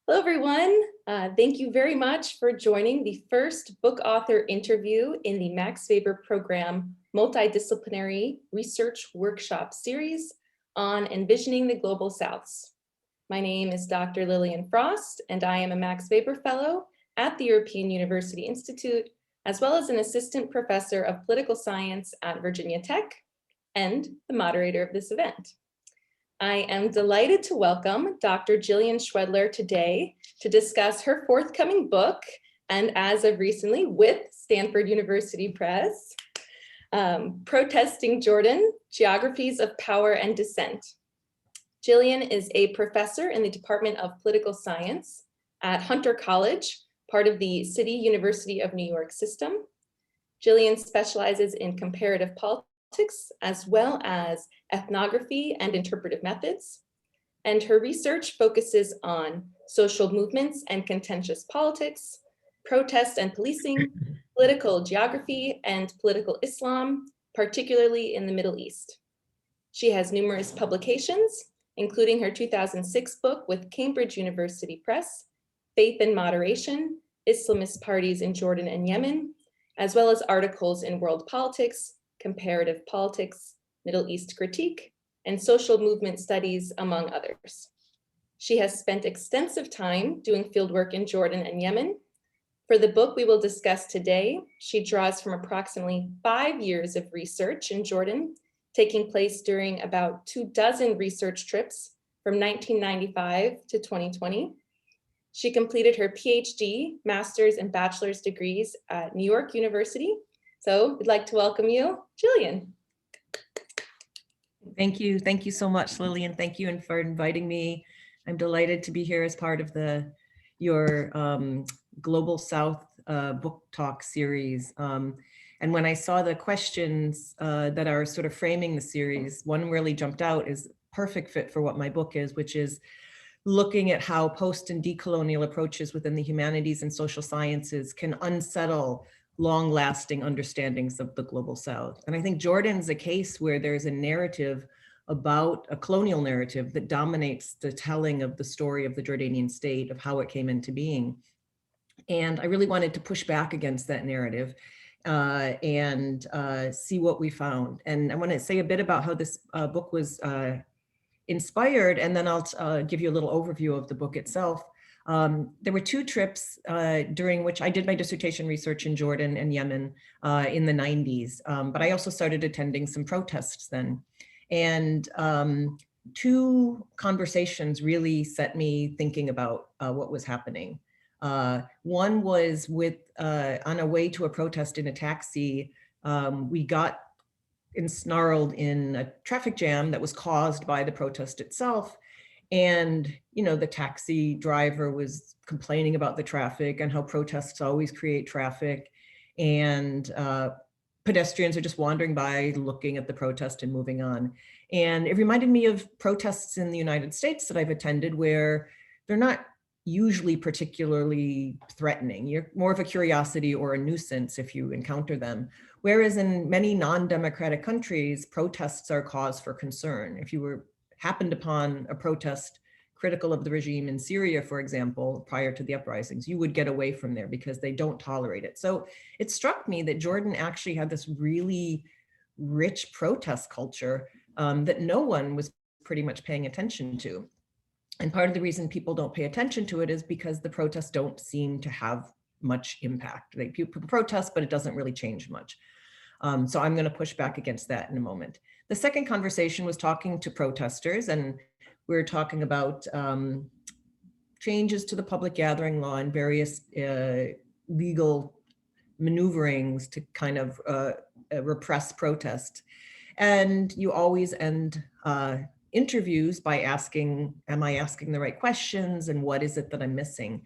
Hello, everyone. Thank you very much for joining the first book author interview in the Max Weber Program Multidisciplinary Research Workshop Series on Envisioning the Global South. My name is Dr. Lillian Frost, and I am a Max Weber Fellow at the European University Institute, as well as an assistant professor of political science at Virginia Tech and the moderator of this event. I am delighted to welcome Dr. Jillian Schwedler today to discuss her forthcoming book, and as of recently with Stanford University Press, Protesting Jordan, Geographies of Power and Dissent. Jillian is a professor in the Department of Political Science at Hunter College, part of the City University of New York system. Jillian specializes in comparative politics as well as ethnography and interpretive methods. And her research focuses on social movements and contentious politics, protest and policing, political geography, and political Islam, particularly in the Middle East. She has numerous publications, including her 2006 book with Cambridge University Press, Faith and Moderation, Islamist Parties in Jordan and Yemen, as well as articles in World Politics, Comparative Politics, Middle East Critique, and Social Movement Studies, among others. She has spent extensive time doing fieldwork in Jordan and Yemen. For the book we will discuss today, she draws from approximately 5 years of research in Jordan, taking place during about 24 research trips from 1995 to 2020. She completed her PhD, master's, and bachelor's degrees at New York University. So we'd like to welcome you, Jillian. Thank you. Thank you so much, Lillian. Thank you for inviting me. I'm delighted to be here as part of your Global South book talk series. And when I saw the questions that are sort of framing the series, one really jumped out as perfect fit for what my book is, which is looking at how post and decolonial approaches within the humanities and social sciences can unsettle long-lasting understandings of the Global South. And I think Jordan's a case where there's a narrative about a colonial narrative that dominates the telling of the story of the Jordanian state, of how it came into being. And I really wanted to push back against that narrative and see what we found. And I want to say a bit about how this book was inspired, and then I'll give you a little overview of the book itself. There were 2 trips during which I did my dissertation research in Jordan and Yemen in the 90s, but I also started attending some protests then. And 2 conversations really set me thinking about what was happening. One was on a way to a protest in a taxi, we got ensnarled in a traffic jam that was caused by the protest itself. And, the taxi driver was complaining about the traffic and how protests always create traffic. And pedestrians are just wandering by, looking at the protest and moving on. And it reminded me of protests in the United States that I've attended where they're not usually particularly threatening. You're more of a curiosity or a nuisance if you encounter them. Whereas in many non-democratic countries, protests are cause for concern. If you happened upon a protest critical of the regime in Syria, for example, prior to the uprisings, you would get away from there because they don't tolerate it. So it struck me that Jordan actually had this really rich protest culture that no one was pretty much paying attention to. And part of the reason people don't pay attention to it is because the protests don't seem to have much impact. People protest, but it doesn't really change much. So I'm going to push back against that in a moment. The second conversation was talking to protesters, and we were talking about changes to the public gathering law and various legal maneuverings to kind of repress protest. And you always end interviews by asking, am I asking the right questions, and what is it that I'm missing?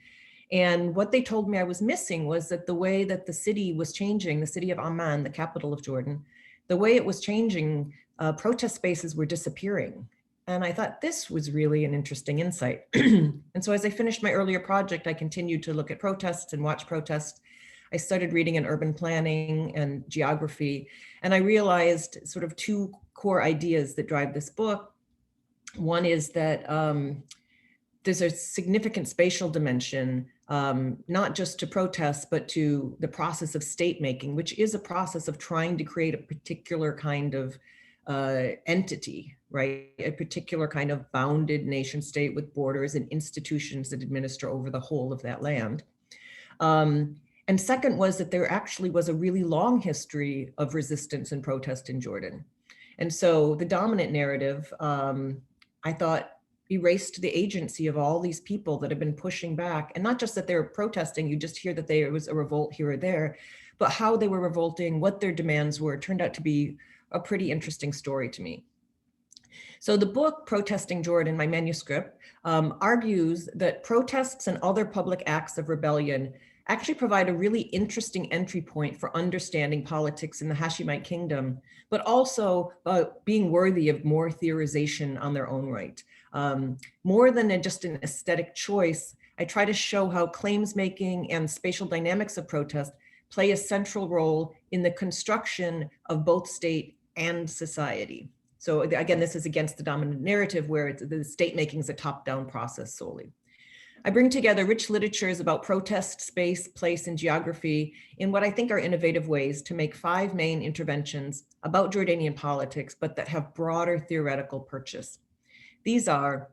And what they told me I was missing was that the way that the city was changing, the city of Amman, the capital of Jordan, the way it was changing, protest spaces were disappearing. And I thought this was really an interesting insight. And so as I finished my earlier project, I continued to look at protests and watch protests. I started reading in urban planning and geography, and I realized sort of 2 core ideas that drive this book. One is that there's a significant spatial dimension, not just to protests, but to the process of state making, which is a process of trying to create a particular kind of entity, right? A particular kind of bounded nation state with borders and institutions that administer over the whole of that land. And second was that there actually was a really long history of resistance and protest in Jordan. And so the dominant narrative, I thought, erased the agency of all these people that have been pushing back. And not just that they're protesting, you just hear that there was a revolt here or there, but how they were revolting, what their demands were, turned out to be a pretty interesting story to me. So the book, Protesting Jordan, my manuscript, argues that protests and other public acts of rebellion actually provide a really interesting entry point for understanding politics in the Hashemite Kingdom, but also being worthy of more theorization on their own right. More than just an aesthetic choice, I try to show how claims making and spatial dynamics of protest play a central role in the construction of both state and society. So again, this is against the dominant narrative where the state making is a top-down process solely. I bring together rich literatures about protest, space, place, and geography in what I think are innovative ways to make 5 main interventions about Jordanian politics, but that have broader theoretical purchase. These are,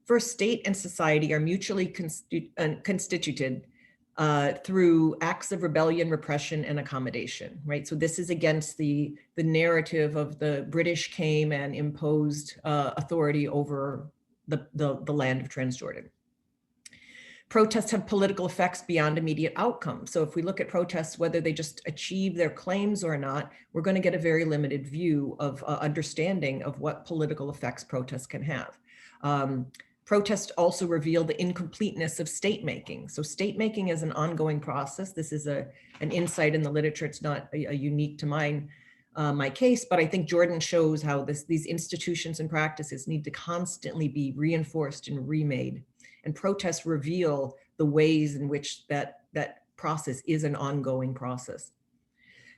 first, state and society are mutually constituted through acts of rebellion, repression, and accommodation, right? So this is against the narrative of the British came and imposed authority over the land of Transjordan. Protests have political effects beyond immediate outcomes. So if we look at protests, whether they just achieve their claims or not, we're going to get a very limited view of understanding of what political effects protests can have. Protests also reveal the incompleteness of state making. So state making is an ongoing process. This is an insight in the literature. It's not a unique to my case, but I think Jordan shows how these institutions and practices need to constantly be reinforced and remade. And protests reveal the ways in which that process is an ongoing process.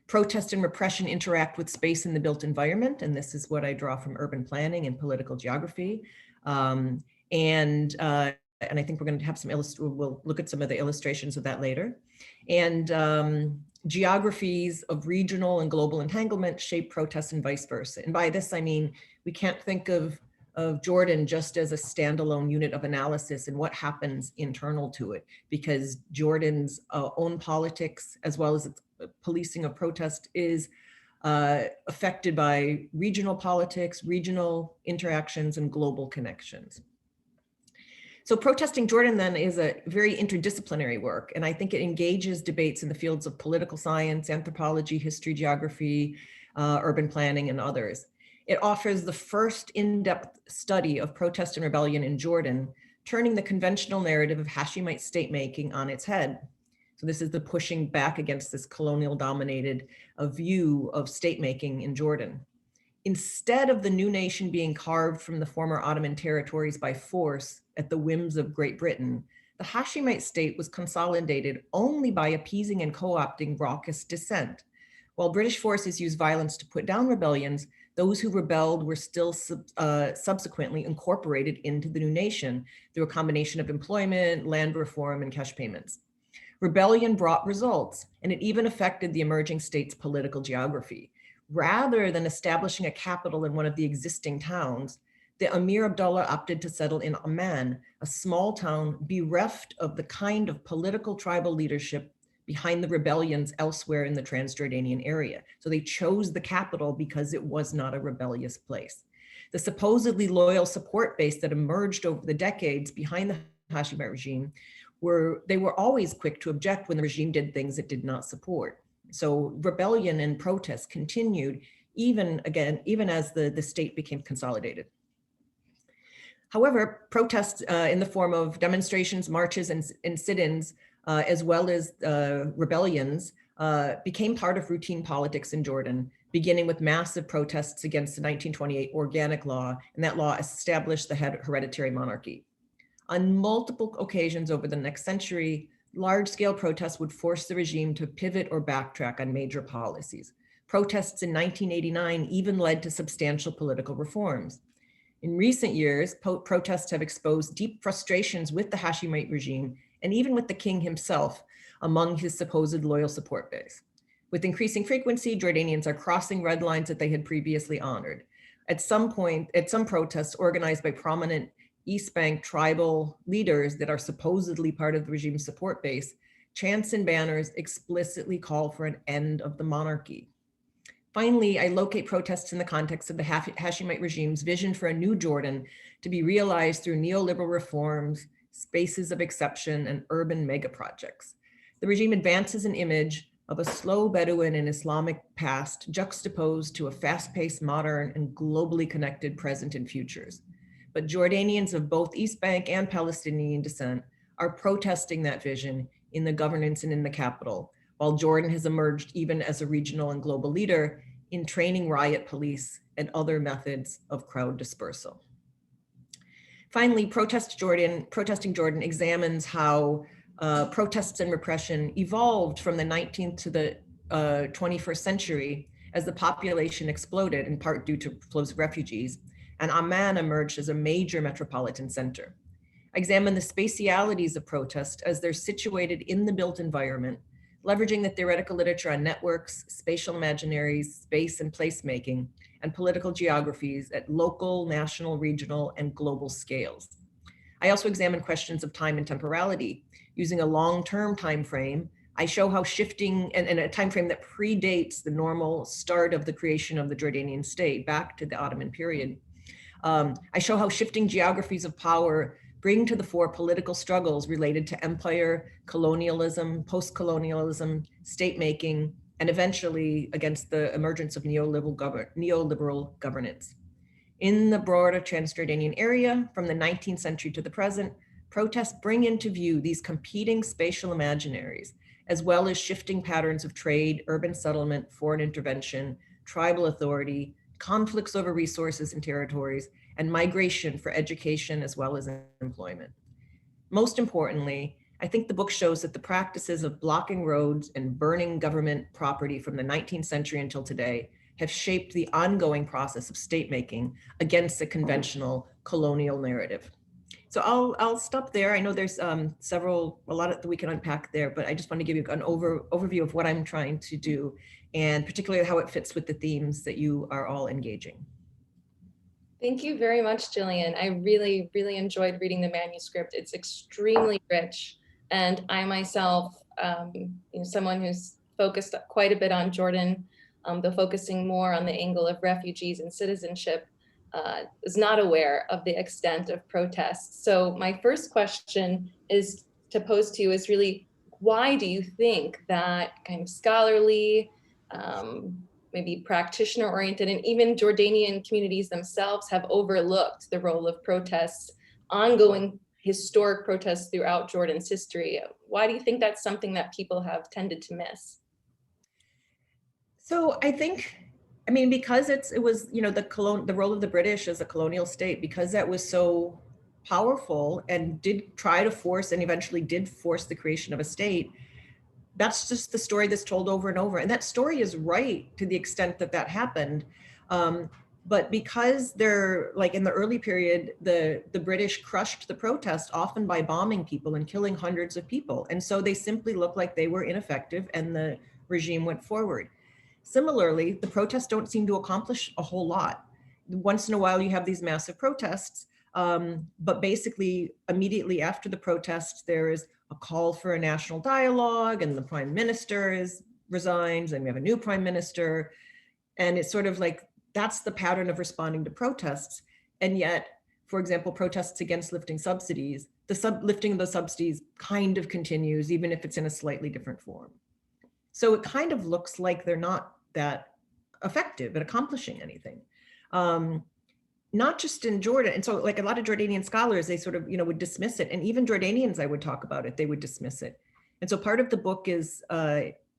Protest and repression interact with space in the built environment, and this is what I draw from urban planning and political geography. And I think we're going to have we'll look at some of the illustrations of that later. And geographies of regional and global entanglement shape protests and vice versa. And by this, I mean, we can't think of Jordan just as a standalone unit of analysis and what happens internal to it, because Jordan's own politics, as well as its policing of protest, is affected by regional politics, regional interactions, and global connections. So Protesting Jordan then is a very interdisciplinary work, and I think it engages debates in the fields of political science, anthropology, history, geography, urban planning, and others. It offers the first in-depth study of protest and rebellion in Jordan, turning the conventional narrative of Hashemite state making on its head. So this is the pushing back against this colonial dominated view of state making in Jordan. Instead of the new nation being carved from the former Ottoman territories by force at the whims of Great Britain, the Hashemite state was consolidated only by appeasing and co-opting raucous dissent. While British forces used violence to put down rebellions, those who rebelled were still subsequently incorporated into the new nation through a combination of employment, land reform, and cash payments. Rebellion brought results, and it even affected the emerging state's political geography. Rather than establishing a capital in one of the existing towns, the Emir Abdullah opted to settle in Amman, a small town bereft of the kind of political tribal leadership behind the rebellions elsewhere in the Transjordanian area. So they chose the capital because it was not a rebellious place. The supposedly loyal support base that emerged over the decades behind the Hashemite regime they were always quick to object when the regime did things it did not support. So rebellion and protest continued even as the state became consolidated. However, protests in the form of demonstrations, marches, and sit-ins, as well as rebellions, became part of routine politics in Jordan, beginning with massive protests against the 1928 Organic Law, and that law established the hereditary monarchy. On multiple occasions over the next century, large-scale protests would force the regime to pivot or backtrack on major policies. Protests in 1989 even led to substantial political reforms. In recent years, protests have exposed deep frustrations with the Hashemite regime and even with the king himself among his supposed loyal support base. With increasing frequency, Jordanians are crossing red lines that they had previously honored. At some protests organized by prominent East Bank tribal leaders that are supposedly part of the regime's support base, chants and banners explicitly call for an end of the monarchy. Finally, I locate protests in the context of the Hashemite regime's vision for a new Jordan to be realized through neoliberal reforms, spaces of exception, and urban mega projects. The regime advances an image of a slow Bedouin and Islamic past juxtaposed to a fast-paced, modern, and globally connected present and futures. But Jordanians of both East Bank and Palestinian descent are protesting that vision in the governance and in the capital, while Jordan has emerged even as a regional and global leader in training riot police and other methods of crowd dispersal. Finally, Protesting Jordan examines how protests and repression evolved from the 19th to the 21st century as the population exploded, in part due to flows of refugees, and Amman emerged as a major metropolitan center. I examine the spatialities of protest as they're situated in the built environment, leveraging the theoretical literature on networks, spatial imaginaries, space and placemaking, and political geographies at local, national, regional, and global scales. I also examine questions of time and temporality. Using a long-term time frame, I show how shifting, and a time frame that predates the normal start of the creation of the Jordanian state back to the Ottoman period. I show how shifting geographies of power bring to the fore political struggles related to empire, colonialism, post-colonialism, state-making, and eventually against the emergence of neoliberal governance. In the broader Transjordanian area, from the 19th century to the present, protests bring into view these competing spatial imaginaries, as well as shifting patterns of trade, urban settlement, foreign intervention, tribal authority, conflicts over resources and territories, and migration for education as well as employment. Most importantly, I think the book shows that the practices of blocking roads and burning government property from the 19th century until today have shaped the ongoing process of state making against the conventional colonial narrative. So I'll stop there. I know there's a lot that we can unpack there, but I just want to give you an overview of what I'm trying to do, and particularly how it fits with the themes that you are all engaging. Thank you very much, Jillian. I really, really enjoyed reading the manuscript. It's extremely rich. And I myself, someone who's focused quite a bit on Jordan, though focusing more on the angle of refugees and citizenship, is not aware of the extent of protests. So my first question is to pose to you is really, why do you think that kind of scholarly, maybe practitioner-oriented, and even Jordanian communities themselves have overlooked the role of protests, ongoing historic protests throughout Jordan's history? Why do you think that's something that people have tended to miss? So I think, because it was, the role of the British as a colonial state, because that was so powerful and did try to force and eventually did force the creation of a state. That's just the story that's told over and over. And that story is right to the extent that that happened. But because they're like in the early period, the British crushed the protest often by bombing people and killing hundreds of people. And so they simply looked like they were ineffective and the regime went forward. Similarly, the protests don't seem to accomplish a whole lot. Once in a while, you have these massive protests, but basically immediately after the protests, there is a call for a national dialogue and the prime minister resigns and we have a new prime minister. And it's sort of like, that's the pattern of responding to protests. And yet, for example, protests against lifting subsidies, lifting of the subsidies kind of continues, even if it's in a slightly different form. So it kind of looks like they're not that effective at accomplishing anything. Not just in Jordan. And so like a lot of Jordanian scholars, they sort of, would dismiss it. And even Jordanians, I would talk about it, they would dismiss it. And so part of the book is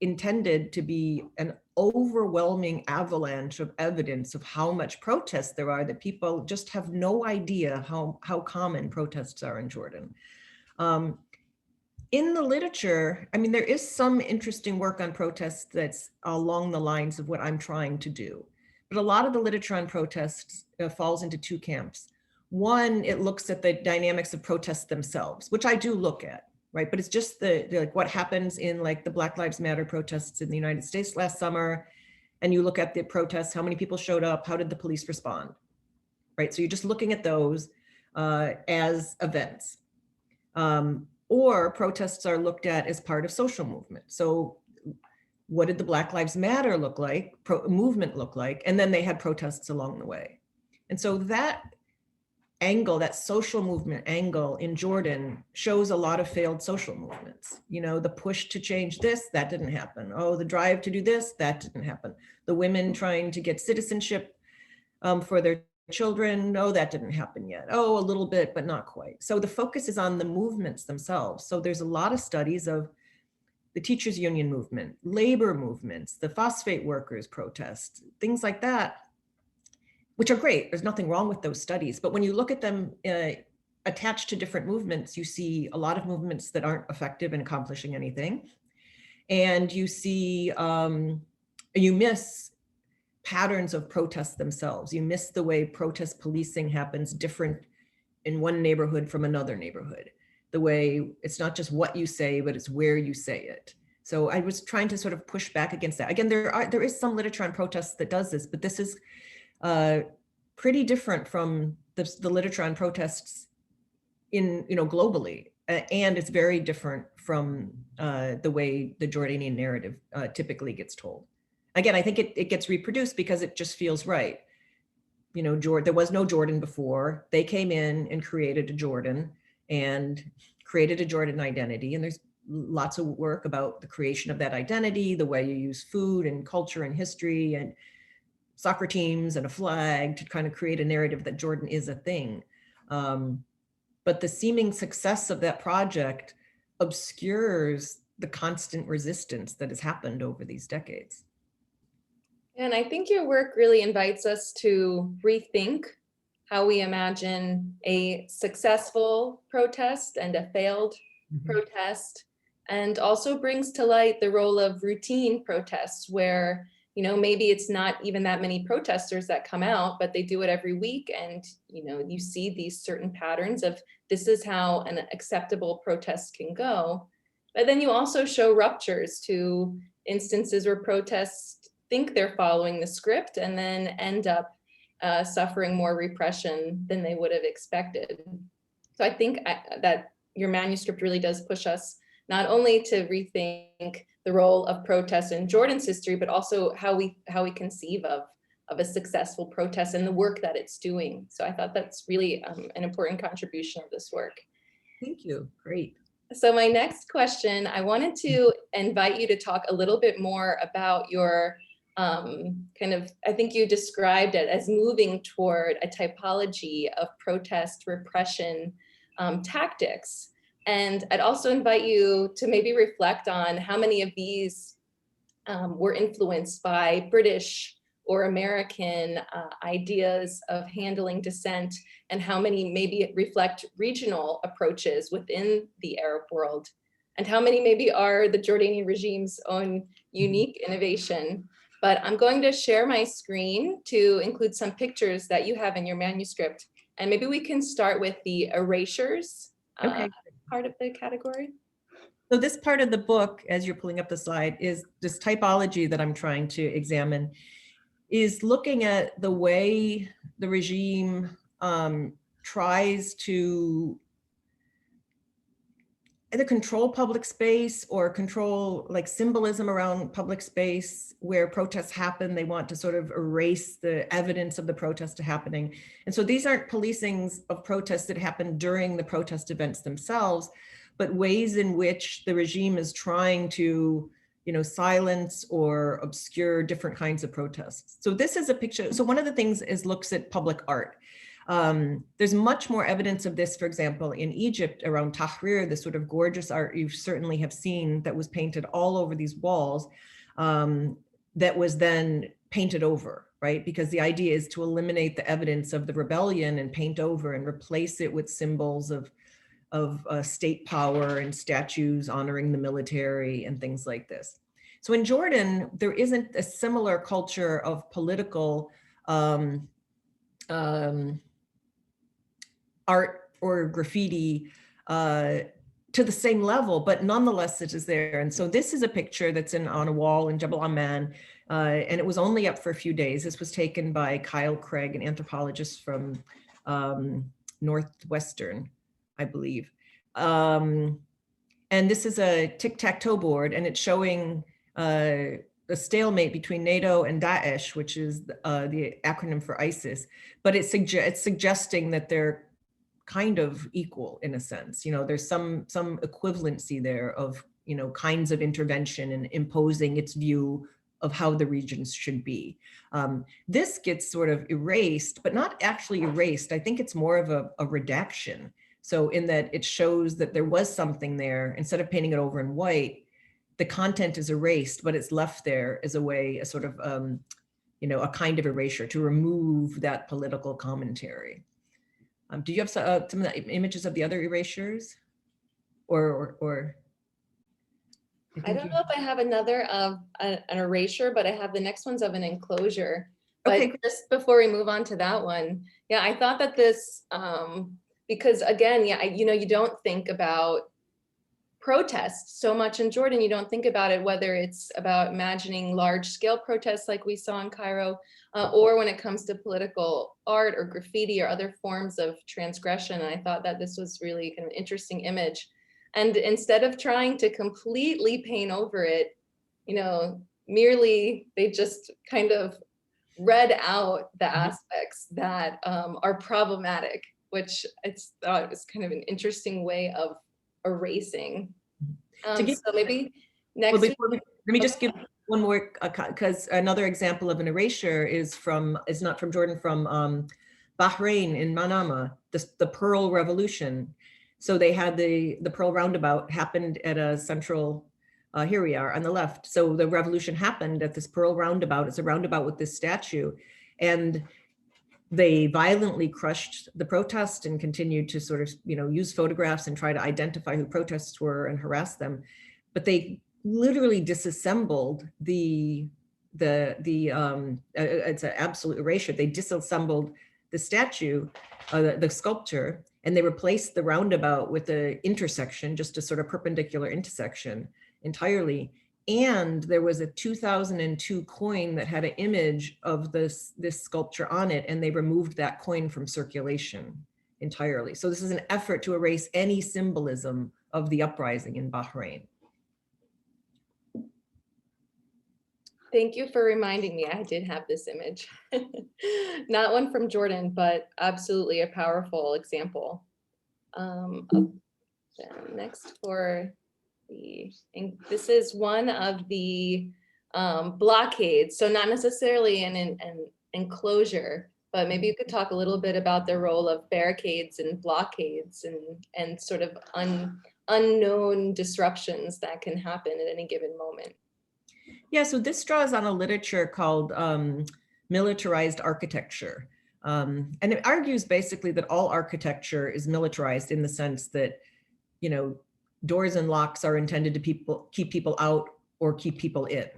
intended to be an overwhelming avalanche of evidence of how much protests there are, that people just have no idea how common protests are in Jordan. In the literature, there is some interesting work on protests that's along the lines of what I'm trying to do. but a lot of the literature on protests falls into two camps. One, it looks at the dynamics of protests themselves, which I do look at, right? But it's just like what happens in like the Black Lives Matter protests in the United States last summer. And you look at the protests, how many people showed up, how did the police respond, right? So you're just looking at those as events. Or protests are looked at as part of social movement. So what did the Black Lives Matter look like, movement look like? And then they had protests along the way. And so that angle, that social movement angle in Jordan shows a lot of failed social movements. You know, the push to change this, that didn't happen. Oh, the drive to do this, that didn't happen. The women trying to get citizenship for their children, no, that didn't happen yet. Oh, a little bit, but not quite. So the focus is on the movements themselves. So there's a lot of studies of the teachers union movement, labor movements, the phosphate workers protests, things like that, which are great. There's nothing wrong with those studies. But when you look at them attached to different movements, you see a lot of movements that aren't effective in accomplishing anything. And you see, you miss patterns of protests themselves. You miss the way protest policing happens different in one neighborhood from another neighborhood. The way it's not just what you say, but it's where you say it. So I was trying to sort of push back against that. Again, there is some literature on protests that does this, but this is pretty different from the literature on protests in, globally. And it's very different from the way the Jordanian narrative typically gets told. Again, I think it gets reproduced because it just feels right. There was no Jordan before. They came in and created a Jordan and created a Jordan identity. And there's lots of work about the creation of that identity, the way you use food and culture and history and soccer teams and a flag to kind of create a narrative that Jordan is a thing. But the seeming success of that project obscures the constant resistance that has happened over these decades. And I think your work really invites us to rethink how we imagine a successful protest and a failed protest, and also brings to light the role of routine protests where, maybe it's not even that many protesters that come out, but they do it every week. And, you see these certain patterns of this is how an acceptable protest can go. But then you also show ruptures to instances where protests think they're following the script and then end up suffering more repression than they would have expected. So I think that your manuscript really does push us not only to rethink the role of protests in Jordan's history, but also how we conceive of a successful protest and the work that it's doing. So I thought that's really an important contribution of this work. Thank you. Great. So my next question, I wanted to invite you to talk a little bit more about your I think you described it as moving toward a typology of protest repression tactics. And I'd also invite you to maybe reflect on how many of these were influenced by British or American ideas of handling dissent, and how many maybe reflect regional approaches within the Arab world, and how many maybe are the Jordanian regime's own unique innovation. But I'm going to share my screen to include some pictures that you have in your manuscript. And maybe we can start with the erasures part of the category. So this part of the book, as you're pulling up the slide, is this typology that I'm trying to examine, is looking at the way the regime tries to either control public space or control like symbolism around public space. Where protests happen, they want to sort of erase the evidence of the protest happening. And so these aren't policings of protests that happen during the protest events themselves, but ways in which the regime is trying to, silence or obscure different kinds of protests. So this is a picture. So one of the things is looks at public art. There's much more evidence of this, for example, in Egypt around Tahrir, the sort of gorgeous art you certainly have seen that was painted all over these walls, that was then painted over, right? Because the idea is to eliminate the evidence of the rebellion and paint over and replace it with symbols of state power and statues honoring the military and things like this. So in Jordan, there isn't a similar culture of political art or graffiti to the same level, but nonetheless it is there. And so this is a picture that's on a wall in Jebel Amman, and it was only up for a few days. This was taken by Kyle Craig, an anthropologist from Northwestern, I believe. And this is a tic-tac-toe board, and it's showing a stalemate between NATO and Daesh, which is the acronym for ISIS, but it's suggesting that they're kind of equal in a sense. You know, there's some equivalency there of, you know, kinds of intervention and imposing its view of how the regions should be. This gets sort of erased, but not actually erased. I think it's more of a redaction. So in that it shows that there was something there, instead of painting it over in white, the content is erased, but it's left there as a way, a sort of, you know, a kind of erasure to remove that political commentary. Do you have some of the images of the other erasures? Or I don't know if I have another of an erasure, but I have the next one's of an enclosure. But okay. just before we move on to that one, yeah, I thought that this, because again, yeah, you know, you don't think about protests so much in Jordan. You don't think about it, whether it's about imagining large scale protests like we saw in Cairo, or when it comes to political art or graffiti or other forms of transgression. And I thought that this was really kind of an interesting image. And instead of trying to completely paint over it, you know, merely they just kind of read out the aspects that are problematic, which I thought was kind of an interesting way of erasing. So maybe next week. Let me just give one more, because another example of an erasure is not from Jordan, from Bahrain in Manama, the Pearl Revolution. So they had the Pearl Roundabout happened at a central, here we are on the left. So the revolution happened at this Pearl Roundabout. It's a roundabout with this statue. And they violently crushed the protest and continued to sort of, you know, use photographs and try to identify who protests were and harass them. But they literally disassembled it's an absolute erasure. They disassembled the statue, the sculpture, and they replaced the roundabout with the intersection, just a sort of perpendicular intersection entirely. And there was a 2002 coin that had an image of this sculpture on it, and they removed that coin from circulation entirely. So this is an effort to erase any symbolism of the uprising in Bahrain. Thank you for reminding me. I did have this image. Not one from Jordan, but absolutely a powerful example. Next for this is one of the blockades. So not necessarily an enclosure, but maybe you could talk a little bit about the role of barricades and blockades and sort of unknown disruptions that can happen at any given moment. Yeah, so this draws on a literature called Militarized Architecture. And it argues basically that all architecture is militarized in the sense that, you know, doors and locks are intended to keep people out or keep people in.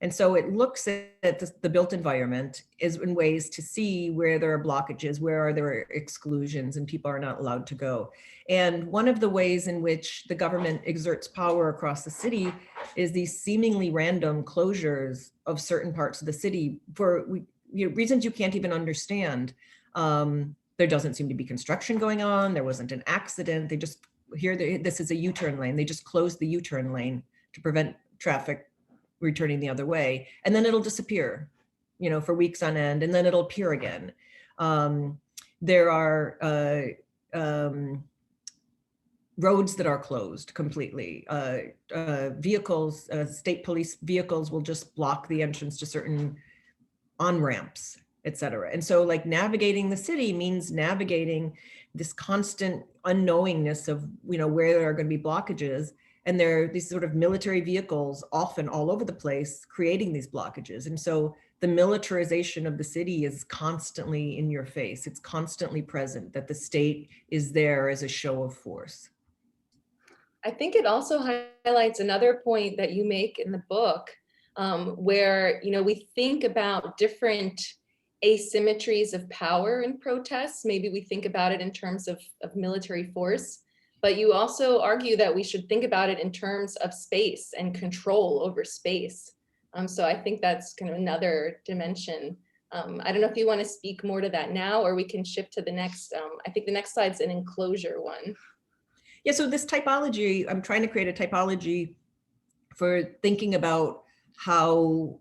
And so it looks at the built environment in ways to see where there are blockages, where are there exclusions, and people are not allowed to go. And one of the ways in which the government exerts power across the city is these seemingly random closures of certain parts of the city for reasons you can't even understand. There doesn't seem to be construction going on. There wasn't an accident. They just, this is a U-turn lane. They just closed the U-turn lane to prevent traffic returning the other way, and then it'll disappear, you know, for weeks on end, and then it'll appear again. There are roads that are closed completely. Vehicles, state police vehicles will just block the entrance to certain on-ramps, etc. And so like navigating the city means navigating this constant unknowingness of, you know, where there are going to be blockages. And there are these sort of military vehicles often all over the place creating these blockages. And so the militarization of the city is constantly in your face. It's constantly present, that the state is there as a show of force. I think it also highlights another point that you make in the book, where we think about different asymmetries of power in protests. Maybe we think about it in terms of military force, but you also argue that we should think about it in terms of space and control over space. So I think that's kind of another dimension. I don't know if you want to speak more to that now, or we can shift to the next. I think the next slide's an enclosure one. Yeah, so this typology, I'm trying to create a typology for thinking about how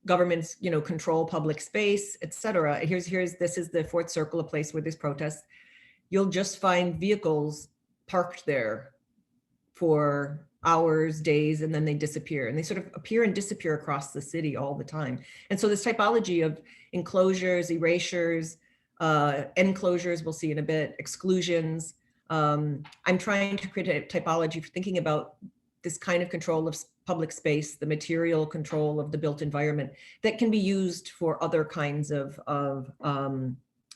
governments, control public space, et cetera. This is the fourth circle, a place where there's protests. You'll just find vehicles parked there for hours, days, and then they disappear. And they sort of appear and disappear across the city all the time. And so this typology of enclosures, erasures, enclosures, we'll see in a bit, exclusions. I'm trying to create a typology for thinking about this kind of control of public space, the material control of the built environment that can be used for other kinds of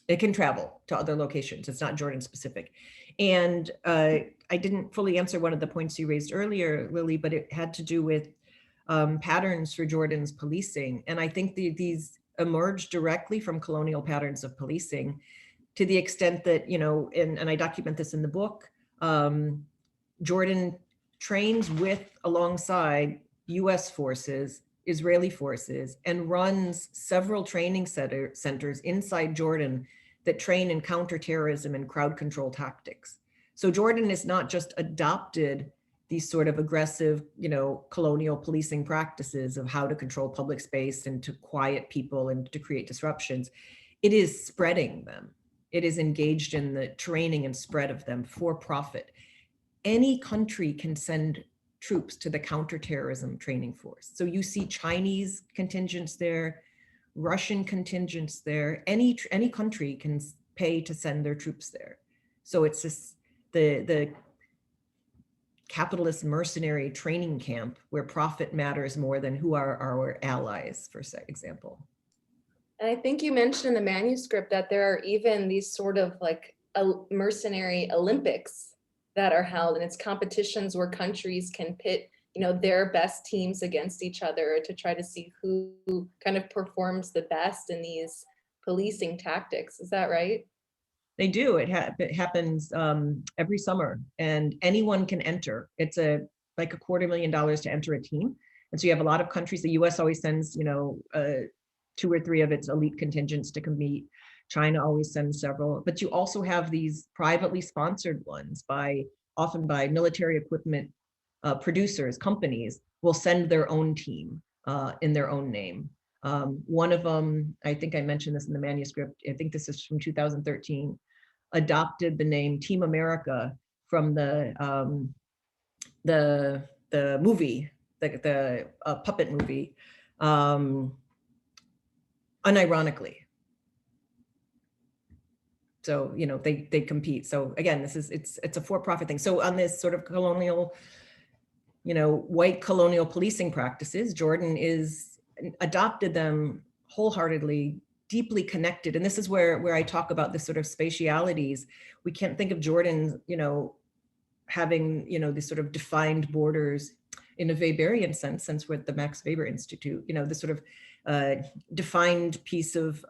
it can travel to other locations. It's not Jordan specific. And I didn't fully answer one of the points you raised earlier, Lily, but it had to do with patterns for Jordan's policing. And I think these emerged directly from colonial patterns of policing, to the extent that, and I document this in the book, Jordan trains alongside US forces, Israeli forces, and runs several training centers inside Jordan that train in counterterrorism and crowd control tactics. So Jordan has not just adopted these sort of aggressive, colonial policing practices of how to control public space and to quiet people and to create disruptions. It is spreading them. It is engaged in the training and spread of them for profit. Any country can send troops to the counterterrorism training force. So you see Chinese contingents there, Russian contingents there. Any country can pay to send their troops there. So it's just the capitalist mercenary training camp where profit matters more than who are our allies, for example. And I think you mentioned in the manuscript that there are even these sort of like mercenary Olympics that are held, and it's competitions where countries can pit their best teams against each other to try to see who kind of performs the best in these policing tactics. Is that right? They do. It happens every summer, and anyone can enter. It's like $250,000 to enter a team. And so you have a lot of countries. The US always sends 2 or 3 of its elite contingents to compete. China always sends several, but you also have these privately sponsored ones often by military equipment producers, companies will send their own team in their own name. One of them, I think I mentioned this in the manuscript, I think this is from 2013, adopted the name Team America from the movie, the puppet movie, unironically. So, they compete. So again, it's a for-profit thing. So on this sort of colonial, white colonial policing practices, Jordan is adopted them wholeheartedly, deeply connected. And this is where I talk about this sort of spatialities. We can't think of Jordan, having, these sort of defined borders in a Weberian sense with the Max Weber Institute, this sort of defined piece of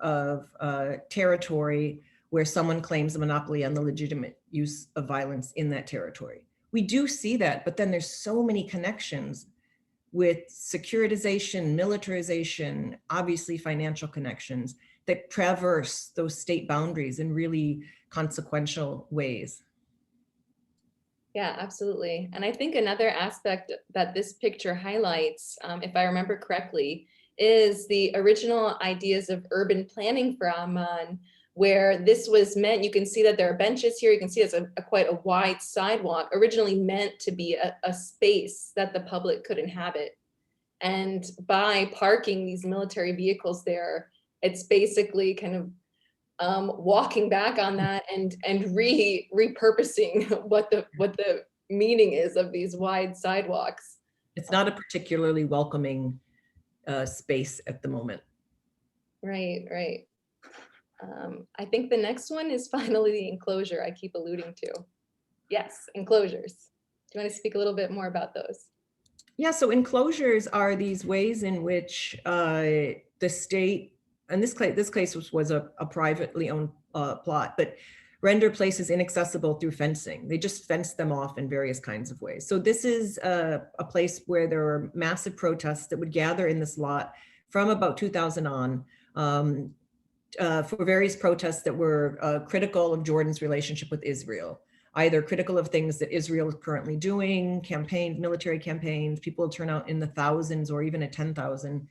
territory where someone claims a monopoly on the legitimate use of violence in that territory. We do see that, but then there's so many connections with securitization, militarization, obviously financial connections that traverse those state boundaries in really consequential ways. Yeah, absolutely. And I think another aspect that this picture highlights, if I remember correctly, is the original ideas of urban planning for Amman, where this was meant, you can see that there are benches here, you can see it's quite a wide sidewalk, originally meant to be a space that the public could inhabit. And by parking these military vehicles there, it's basically kind of walking back on that and repurposing what the meaning is of these wide sidewalks. It's not a particularly welcoming space at the moment. Right. I think the next one is finally the enclosure I keep alluding to. Yes, enclosures. Do you want to speak a little bit more about those? Yeah, so enclosures are these ways in which the state, and this case was a privately owned plot, but render places inaccessible through fencing. They just fence them off in various kinds of ways. So this is a place where there are massive protests that would gather in this lot from about 2000 on for various protests that were critical of Jordan's relationship with Israel, either critical of things that Israel is currently doing, campaigns, military campaigns. People turn out in the thousands or even at 10,000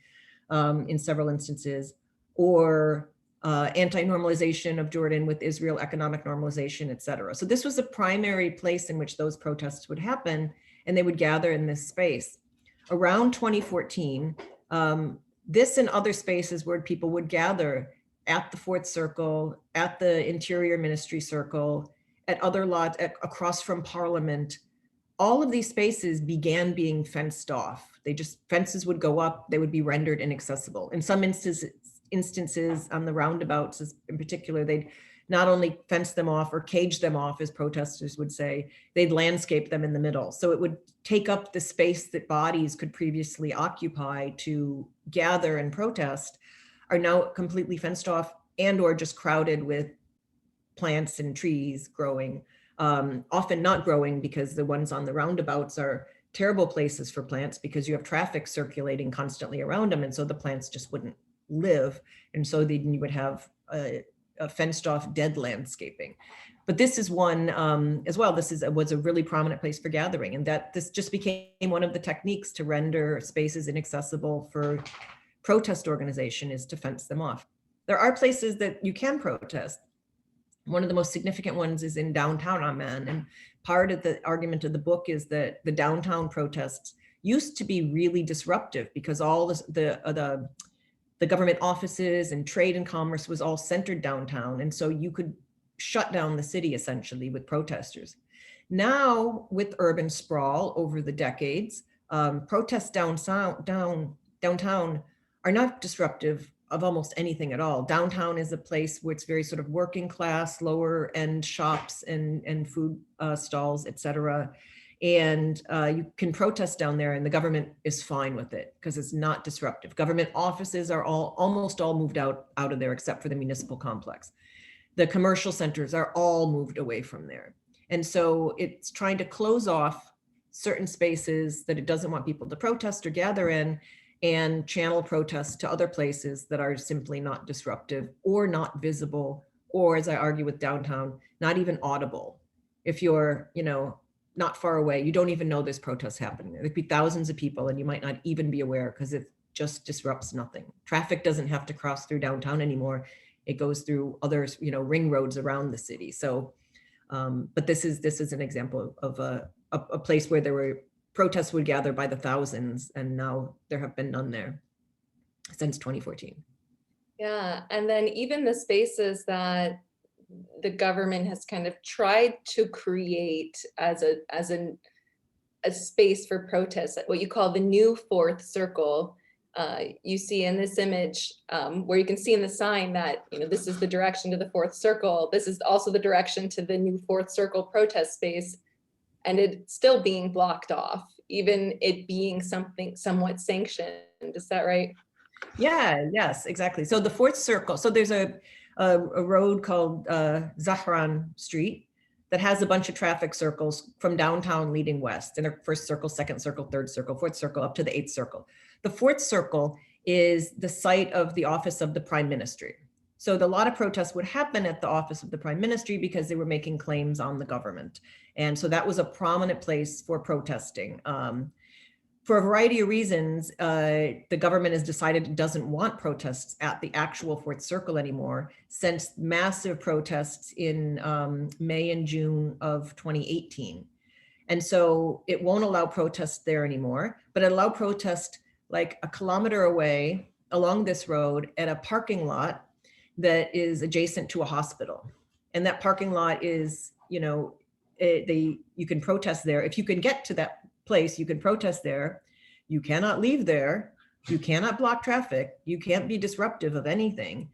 in several instances, or anti-normalization of Jordan with Israel, economic normalization, et cetera. So this was the primary place in which those protests would happen, and they would gather in this space. Around 2014, this and other spaces where people would gather at the Fourth Circle, at the Interior Ministry Circle, at other lots across from Parliament, all of these spaces began being fenced off. Fences would go up, they would be rendered inaccessible. In some instances on the roundabouts in particular, they'd not only fence them off or cage them off, as protesters would say, they'd landscape them in the middle. So it would take up the space that bodies could previously occupy to gather and protest, are now completely fenced off and or just crowded with plants and trees growing, often not growing because the ones on the roundabouts are terrible places for plants because you have traffic circulating constantly around them. And so the plants just wouldn't live. And so then you would have a fenced off dead landscaping. But this is one as well. This was a really prominent place for gathering, and that this just became one of the techniques to render spaces inaccessible for protest organization, is to fence them off. There are places that you can protest. One of the most significant ones is in downtown Amman. And part of the argument of the book is that the downtown protests used to be really disruptive because all the government offices and trade and commerce was all centered downtown. And so you could shut down the city essentially with protesters. Now, with urban sprawl over the decades, protests downtown are not disruptive of almost anything at all. Downtown is a place where it's very sort of working class, lower end shops and food stalls, et cetera. And you can protest down there and the government is fine with it because it's not disruptive. Government offices are almost all moved out of there except for the municipal complex. The commercial centers are all moved away from there. And so it's trying to close off certain spaces that it doesn't want people to protest or gather in, and channel protests to other places that are simply not disruptive or not visible, or, as I argue with downtown, not even audible. If you're, not far away, you don't even know there's protests happening. There could be thousands of people and you might not even be aware because it just disrupts nothing. Traffic doesn't have to cross through downtown anymore. It goes through other, ring roads around the city. So, but this is an example of a place where there were protests would gather by the thousands, and now there have been none there since 2014. Yeah, and then even the spaces that the government has kind of tried to create as a space for protest, what you call the new Fourth Circle. You see in this image where you can see in the sign that this is the direction to the Fourth Circle. This is also the direction to the new Fourth Circle protest space. And it's still being blocked off, even it being something somewhat sanctioned. Is that right? Yeah, yes, exactly. So the Fourth Circle, so there's a road called Zahran Street that has a bunch of traffic circles from downtown leading west. And first circle, second circle, third circle, fourth circle, up to the eighth circle. The fourth circle is the site of the office of the Prime Ministry. So a lot of protests would happen at the office of the Prime Ministry because they were making claims on the government. And so that was a prominent place for protesting. For a variety of reasons, the government has decided it doesn't want protests at the actual Fourth Circle anymore, since massive protests in May and June of 2018. And so it won't allow protests there anymore, but it allow protests like a kilometer away along this road at a parking lot that is adjacent to a hospital. And that parking lot is, you can protest there. If you can get to that place, you can protest there. You cannot leave there. You cannot block traffic. You can't be disruptive of anything.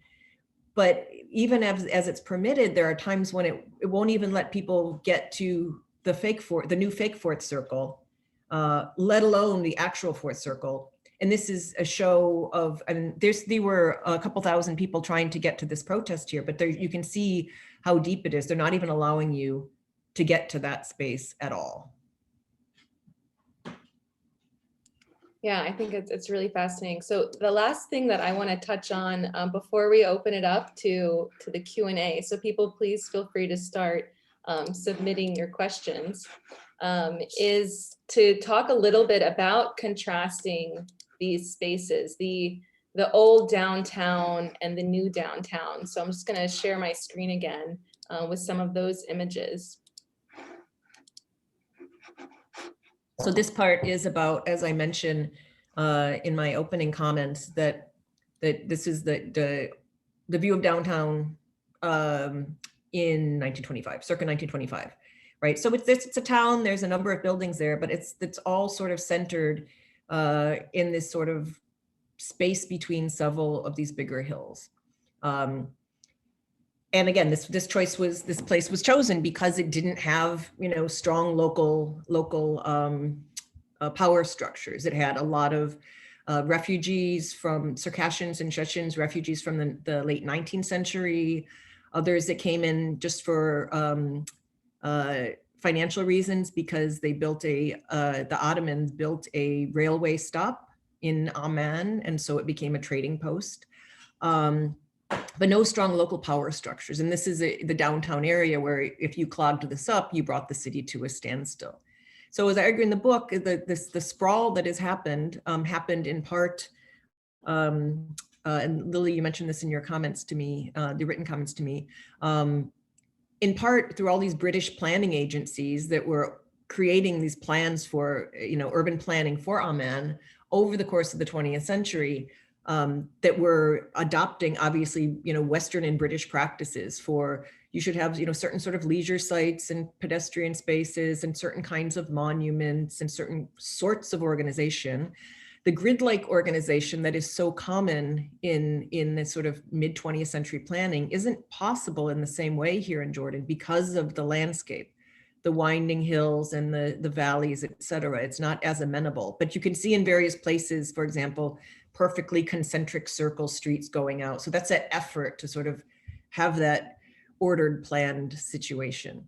But even as it's permitted, there are times when it won't even let people get to the new fake fourth circle, let alone the actual fourth circle. And this is a show of, I mean, there were a couple thousand people trying to get to this protest here, but there, you can see how deep it is. They're not even allowing you to get to that space at all. Yeah, I think it's really fascinating. So the last thing that I want to touch on before we open it up to the Q&A, so people please feel free to start submitting your questions, is to talk a little bit about contrasting these spaces, the old downtown and the new downtown. So I'm just going to share my screen again with some of those images. So this part is about, as I mentioned in my opening comments, that this is the view of downtown in 1925, circa 1925, right? So it's a town. There's a number of buildings there, but it's all sort of centered in this sort of space between several of these bigger hills. And again, this place was chosen because it didn't have, you know, strong local power structures. It had a lot of refugees from Circassians and Chechens, refugees from the late 19th century, others that came in just for financial reasons because they built the Ottomans built a railway stop in Amman, and so it became a trading post. But no strong local power structures. And this is the downtown area where if you clogged this up, you brought the city to a standstill. So as I argue in the book, the sprawl that has happened in part, and Lily, you mentioned this in your comments to me, the written comments to me, in part through all these British planning agencies that were creating these plans for, you know, urban planning for Amman over the course of the 20th century. That were adopting, obviously, you know, Western and British practices for, you should have, you know, certain sort of leisure sites and pedestrian spaces and certain kinds of monuments and certain sorts of organization. The grid-like organization that is so common in this sort of mid 20th century planning isn't possible in the same way here in Jordan because of the landscape, the winding hills and the valleys, et cetera. It's not as amenable, but you can see in various places, for example, perfectly concentric circle streets going out. So that's that effort to sort of have that ordered, planned situation.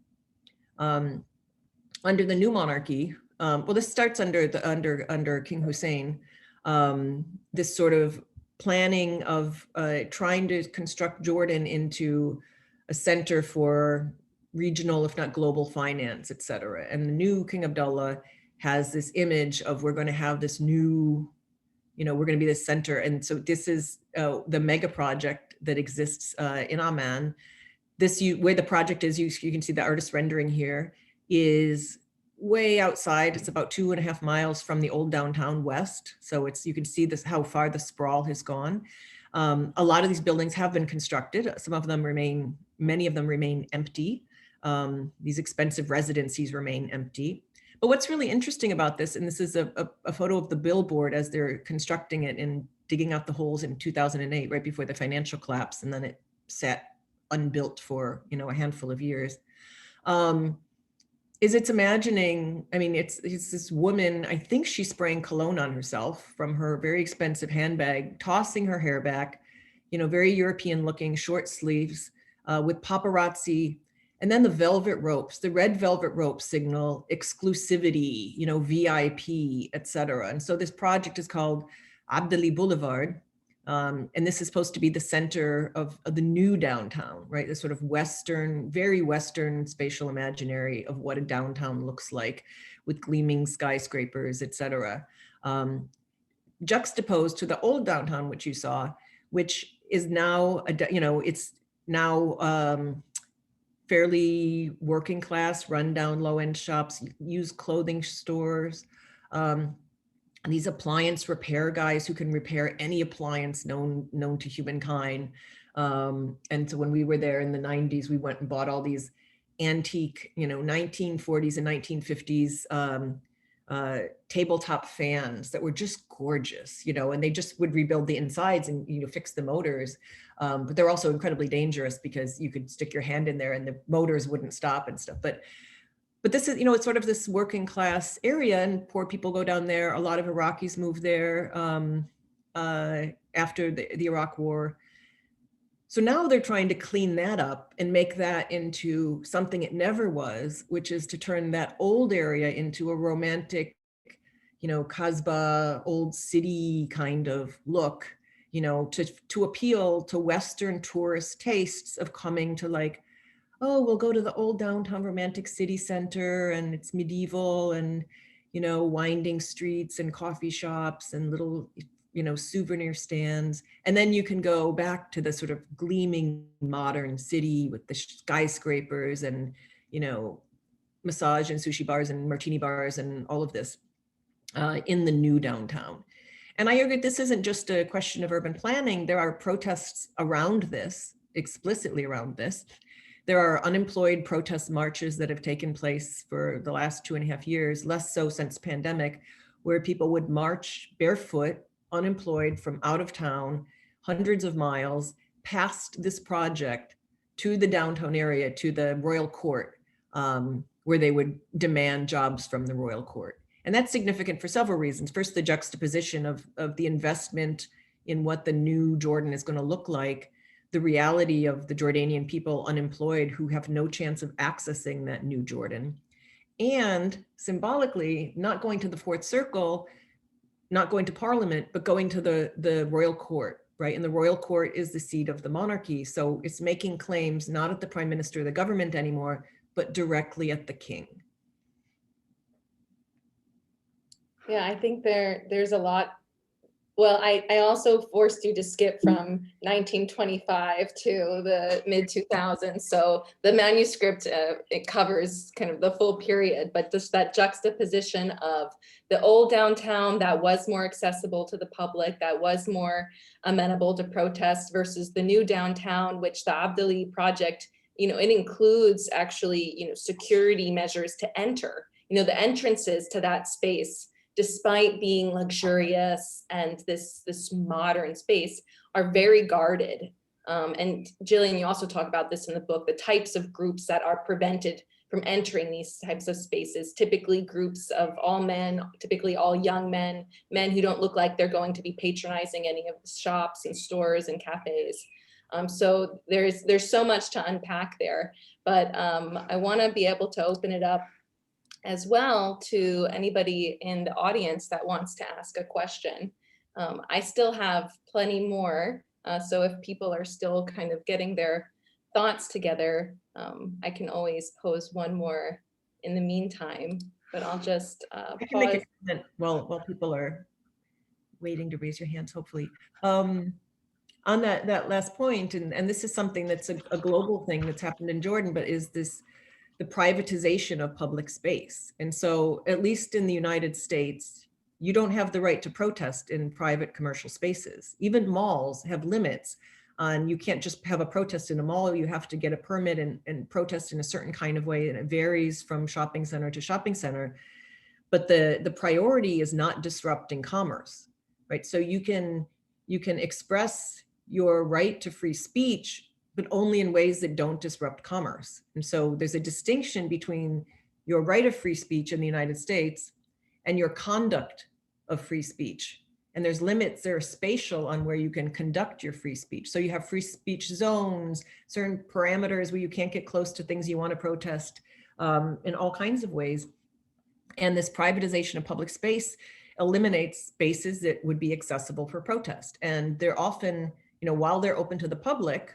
Under the new monarchy, well, this starts under King Hussein, this sort of planning of trying to construct Jordan into a center for regional, if not global finance, et cetera. And the new King Abdullah has this image of, we're going to have this new, you know, we're going to be the center. And so this is the mega project that exists in Amman. Where the project is, you can see the artist rendering here, is way outside. It's about 2.5 miles from the old downtown west. So you can see this, how far the sprawl has gone. A lot of these buildings have been constructed. Some of them remain, many of them remain empty. These expensive residencies remain empty. But what's really interesting about this, and this is a photo of the billboard as they're constructing it and digging out the holes in 2008, right before the financial collapse, and then it sat unbuilt for, you know, a handful of years, is it's imagining, I mean, it's this woman, I think she's spraying cologne on herself from her very expensive handbag, tossing her hair back, you know, very European looking, short sleeves, with paparazzi. And then the velvet ropes, the red velvet ropes signal exclusivity, you know, VIP, et cetera. And so this project is called Abdali Boulevard. And this is supposed to be the center of the new downtown, right? The sort of Western, very Western spatial imaginary of what a downtown looks like with gleaming skyscrapers, et cetera. Juxtaposed to the old downtown, which you saw, which is now, you know, it's now, fairly working class, rundown, low-end shops, used clothing stores, these appliance repair guys who can repair any appliance known to humankind. And so when we were there in the 90s, we went and bought all these antique, you know, 1940s and 1950s tabletop fans that were just gorgeous, you know, and they just would rebuild the insides and, you know, fix the motors. But they're also incredibly dangerous because you could stick your hand in there and the motors wouldn't stop and stuff. But but this is, you know, it's sort of this working class area, and poor people go down there. A lot of Iraqis move there after the Iraq War. So now they're trying to clean that up and make that into something it never was, which is to turn that old area into a romantic, you know, Kasbah, old city kind of look, you know, to appeal to Western tourist tastes of coming to, like, oh, we'll go to the old downtown romantic city center and it's medieval and, you know, winding streets and coffee shops and little, you know, souvenir stands. And then you can go back to the sort of gleaming modern city with the skyscrapers and, you know, massage and sushi bars and martini bars and all of this in the new downtown. And I argue this isn't just a question of urban planning. There are protests around this, explicitly around this. There are unemployed protest marches that have taken place for the last 2.5 years, less so since pandemic, where people would march barefoot, unemployed, from out of town, hundreds of miles, past this project to the downtown area, to the Royal Court, where they would demand jobs from the Royal Court. And that's significant for several reasons. First, the juxtaposition of the investment in what the new Jordan is going to look like, the reality of the Jordanian people unemployed who have no chance of accessing that new Jordan, and symbolically not going to the Fourth Circle, not going to Parliament, but going to the Royal Court, right? And the Royal Court is the seat of the monarchy. So it's making claims not at the Prime Minister or the government anymore, but directly at the king. Yeah, I think there's a lot. Well, I also forced you to skip from 1925 to the mid 2000s. So the manuscript, it covers kind of the full period, but just that juxtaposition of the old downtown that was more accessible to the public, that was more amenable to protest, versus the new downtown, which the Abdali project, you know, it includes actually, you know, security measures to enter, you know, the entrances to that space, despite being luxurious and this modern space, are very guarded. And Jillian, you also talk about this in the book, the types of groups that are prevented from entering these types of spaces, typically groups of all men, typically all young men, men who don't look like they're going to be patronizing any of the shops and stores and cafes. So there's so much to unpack there, but I wanna be able to open it up as well to anybody in the audience that wants to ask a question. I still have plenty more, so if people are still kind of getting their thoughts together, I can always pose one more in the meantime, but I'll just I can make pause. a comment while people are waiting to raise your hands, hopefully. On that last point, and this is something that's a global thing that's happened in Jordan, but is this the privatization of public space. And so, at least in the United States, you don't have the right to protest in private commercial spaces. Even malls have limits on, you can't just have a protest in a mall, you have to get a permit and protest in a certain kind of way, and it varies from shopping center to shopping center. But the priority is not disrupting commerce, right? So you can express your right to free speech, but only in ways that don't disrupt commerce. And so there's a distinction between your right of free speech in the United States and your conduct of free speech. And there's limits, there are spatial on where you can conduct your free speech. So you have free speech zones, certain parameters where you can't get close to things you want to protest in all kinds of ways. And this privatization of public space eliminates spaces that would be accessible for protest. And they're often, you know, while they're open to the public,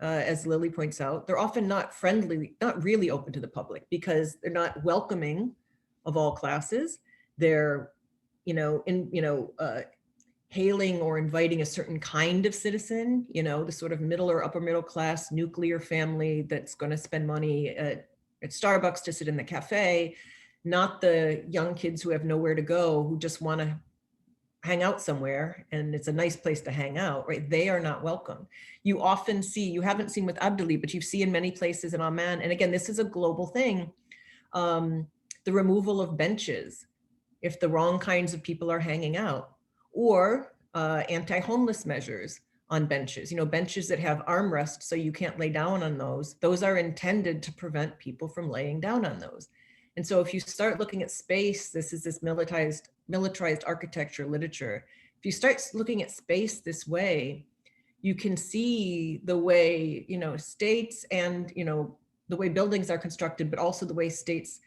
as Lily points out, they're often not friendly, not really open to the public, because they're not welcoming of all classes. They're, hailing or inviting a certain kind of citizen, you know, the sort of middle or upper middle class nuclear family that's going to spend money at Starbucks to sit in the cafe, not the young kids who have nowhere to go, who just want to hang out somewhere and it's a nice place to hang out, right? They are not welcome. You often see, you haven't seen with Abdali, but you see in many places in Amman, and again, this is a global thing, the removal of benches if the wrong kinds of people are hanging out, or anti-homeless measures on benches, benches that have armrests so you can't lay down on those. Those are intended to prevent people from laying down on those. And so if you start looking at space, this is this militarized architecture literature. If you start looking at space this way, you can see the way, states and, the way buildings are constructed, but also the way states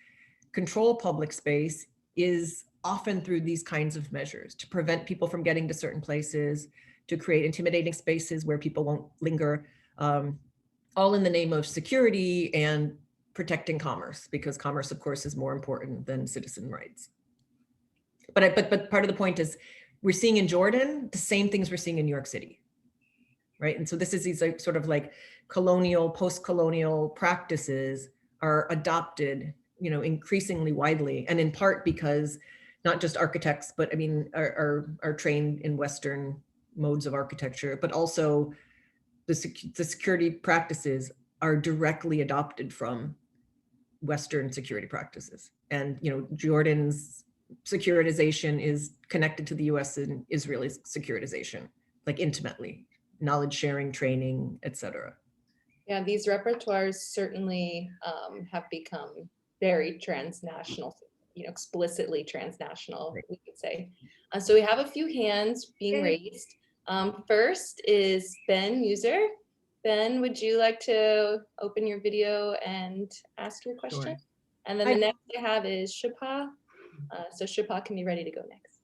control public space is often through these kinds of measures to prevent people from getting to certain places, to create intimidating spaces where people won't linger, all in the name of security and protecting commerce, because commerce, of course, is more important than citizen rights. But part of the point is we're seeing in Jordan the same things we're seeing in New York City, right? And so this is these sort of like colonial, post-colonial practices are adopted, increasingly widely, and in part because not just architects, but I mean, are trained in Western modes of architecture, but also the security practices are directly adopted from Western security practices. And, Jordan's securitization is connected to the US and Israeli securitization, like intimately, knowledge sharing, training, etc. Yeah, these repertoires certainly have become very transnational, explicitly transnational, we could say. So we have a few hands being raised. First is Ben Muser. Ben, would you like to open your video and ask your question? Sure. And then the next I have is Shipha. So Shipha can be ready to go next.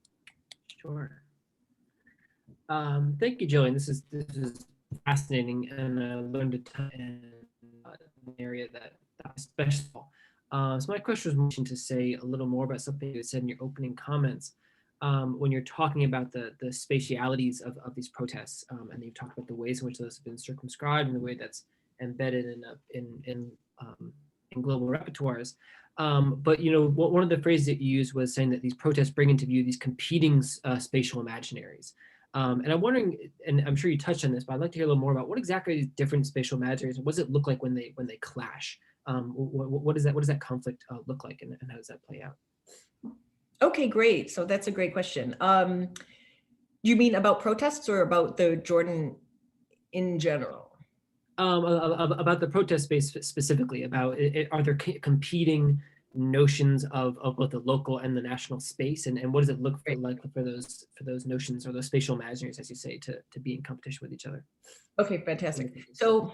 Sure. Thank you, Jillian. This is fascinating, and I learned a ton in an area that's special. So my question was to say a little more about something you said in your opening comments when you're talking about the spatialities of these protests, and you've talked about the ways in which those have been circumscribed and the way that's embedded in global repertoires. But one of the phrases that you used was saying that these protests bring into view these competing spatial imaginaries. And I'm wondering, and I'm sure you touched on this, but I'd like to hear a little more about what exactly are these different spatial imaginaries, and what does it look like when they clash? What does that conflict look like, and how does that play out? Okay, great. So that's a great question. You mean about protests or about the Jordan in general? About the protest space specifically. Are there competing notions of both the local and the national space, and what does it look like for those notions or those spatial imaginaries, as you say, to be in competition with each other? Okay, fantastic. So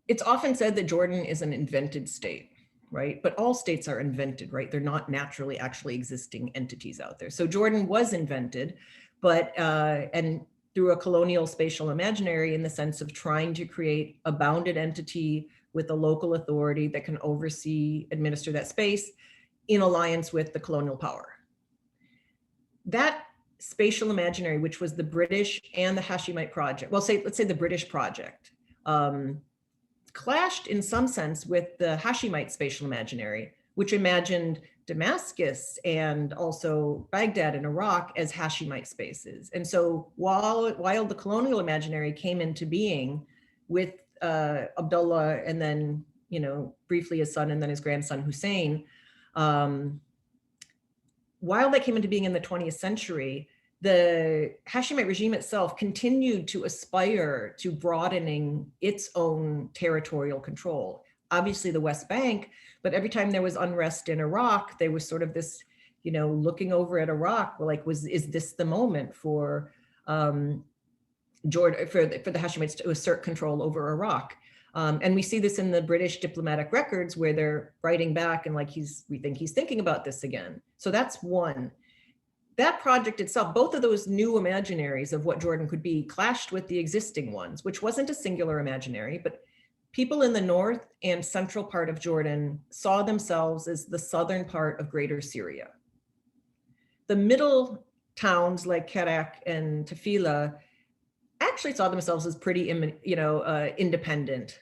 it's often said that Jordan is an invented state, right? But all states are invented, right? They're not naturally actually existing entities out there. So Jordan was invented, but and through a colonial spatial imaginary, in the sense of trying to create a bounded entity with a local authority that can oversee, administer that space in alliance with the colonial power. That spatial imaginary, which was the British and the Hashemite project, well, let's say the British project, clashed in some sense with the Hashemite spatial imaginary, which imagined Damascus and also Baghdad and Iraq as Hashemite spaces. And so while the colonial imaginary came into being with Abdullah, and then, briefly his son, and then his grandson Hussein, while that came into being in the 20th century, the Hashemite regime itself continued to aspire to broadening its own territorial control. Obviously the West Bank, but every time there was unrest in Iraq, there was sort of this, looking over at Iraq, like, is this the moment for Jordan, for the Hashemites to assert control over Iraq? And we see this in the British diplomatic records where they're writing back and like, we think he's thinking about this again. So that's one. That project itself, both of those new imaginaries of what Jordan could be clashed with the existing ones, which wasn't a singular imaginary, but people in the north and central part of Jordan saw themselves as the southern part of Greater Syria. The middle towns like Kerak and Tafila actually saw themselves as pretty, independent.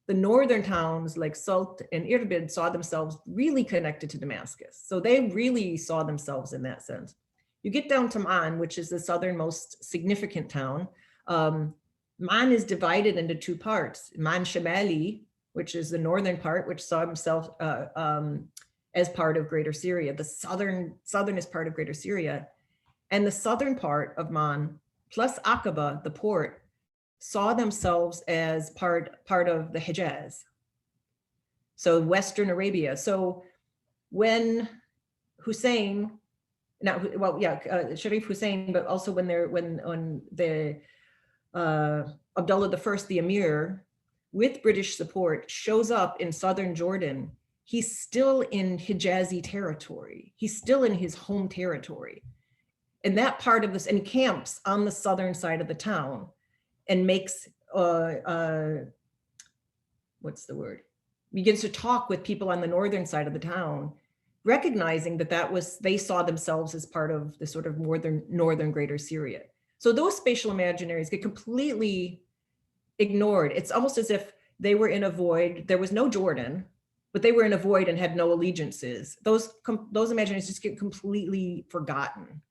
The northern towns like Salt and Irbid saw themselves really connected to Damascus. So they really saw themselves in that sense. You get down to Man, which is the southernmost significant town. Man is divided into two parts. Man Shamali, which is the northern part, which saw himself as part of Greater Syria, the southernest part of Greater Syria. And the southern part of Man, plus Aqaba, the port, saw themselves as part of the Hijaz. So Western Arabia. So when Hussein, Sharif Hussein, but also when the Abdullah I, the Emir, with British support, shows up in southern Jordan, he's still in Hijazi territory. He's still in his home territory. And that part of this, and camps on the southern side of the town, and makes, what's the word? Begins to talk with people on the northern side of the town, recognizing that they saw themselves as part of the sort of northern greater Syria. So those spatial imaginaries get completely ignored. It's almost as if they were in a void. There was no Jordan, but they were in a void and had no allegiances. Those imaginaries just get completely forgotten.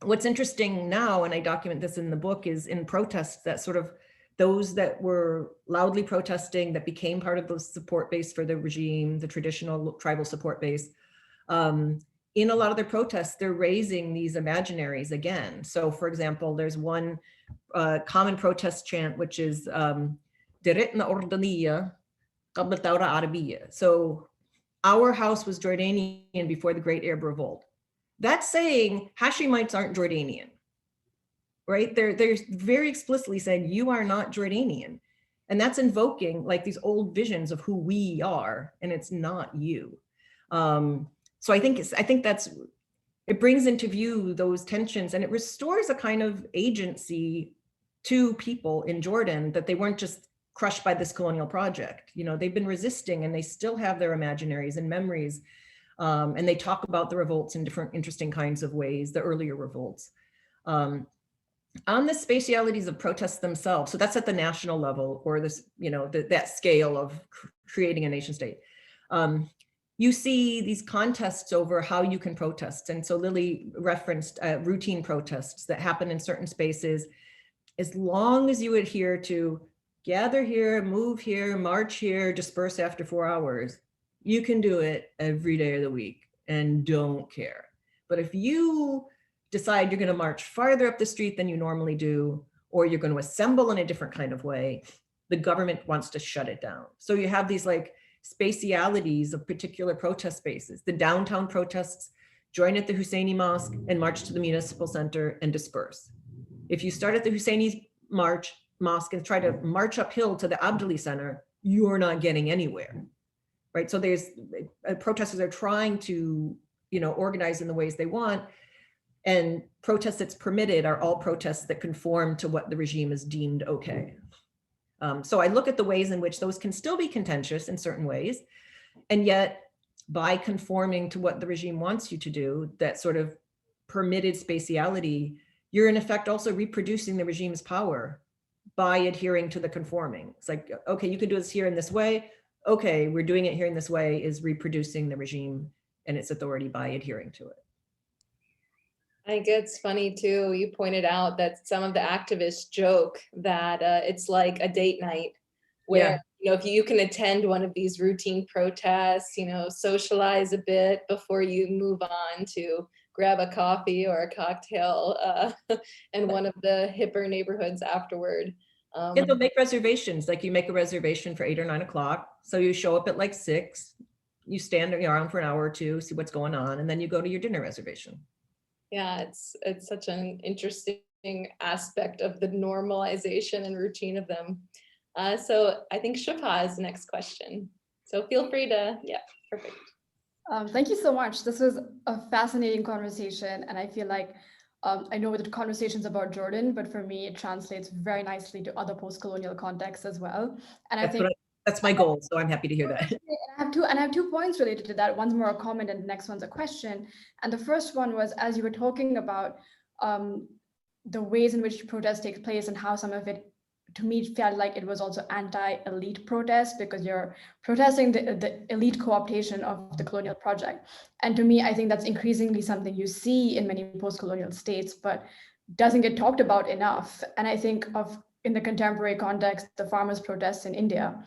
What's interesting now, and I document this in the book, is in protests that sort of those that were loudly protesting, that became part of the support base for the regime, the traditional tribal support base. In a lot of their protests, they're raising these imaginaries again. So for example, there's one common protest chant, which is Deretna Ordaniya qabla Thawra Arabiya. So our house was Jordanian before the Great Arab Revolt. That's saying Hashemites aren't Jordanian, right? They're very explicitly saying you are not Jordanian. And that's invoking like these old visions of who we are, and it's not you. So I think it brings into view those tensions, and it restores a kind of agency to people in Jordan, that they weren't just crushed by this colonial project. You know, they've been resisting, and they still have their imaginaries and memories. And they talk about the revolts in different interesting kinds of ways, the earlier revolts. On the spatialities of protests themselves, so that's at the national level, or this, you know, that scale of creating a nation state. You see these contests over how you can protest. And so Lily referenced routine protests that happen in certain spaces. As long as you adhere to gather here, move here, march here, disperse after 4 hours, you can do it every day of the week and don't care. But if you decide you're going to march farther up the street than you normally do, or you're going to assemble in a different kind of way, the government wants to shut it down. So you have these like spatialities of particular protest spaces. The downtown protests join at the Husseini Mosque and march to the municipal center and disperse. If you start at the Husseini Mosque and try to march uphill to the Abdali Center, you're not getting anywhere, right? So there's protesters are trying to, you know, organize in the ways they want, and protests that's permitted are all protests that conform to what the regime has deemed okay. So I look at the ways in which those can still be contentious in certain ways, and yet by conforming to what the regime wants you to do, that sort of permitted spatiality, you're in effect also reproducing the regime's power by adhering to the conforming. It's like, okay, you could do this here in this way. Okay, we're doing it here in this way is reproducing the regime and its authority by adhering to it. I think it's funny too, you pointed out that some of the activists joke that it's like a date night where, you know, if you can attend one of these routine protests, you know, socialize a bit before you move on to grab a coffee or a cocktail in one of the hipper neighborhoods afterward. Yeah, they'll make reservations, like you make a reservation for 8 or 9 o'clock. So you show up at like 6, you stand around for an hour or two, see what's going on, and then you go to your dinner reservation. Yeah, it's such an interesting aspect of the normalization and routine of them. So I think Shubha is the next question. So feel free to, yeah, perfect. Thank you so much. This was a fascinating conversation, and I feel like I know the conversation's about Jordan, but for me, it translates very nicely to other post-colonial contexts as well. And I think that's my goal, so I'm happy to hear that. I have two points related to that. One's more a comment and the next one's a question. And the first one was, as you were talking about the ways in which protest takes place and how some of it, to me, felt like it was also anti-elite protest, because you're protesting the elite co-optation of the colonial project. And to me, I think that's increasingly something you see in many post-colonial states, but doesn't get talked about enough. And I think of, in the contemporary context, the farmers' protests in India,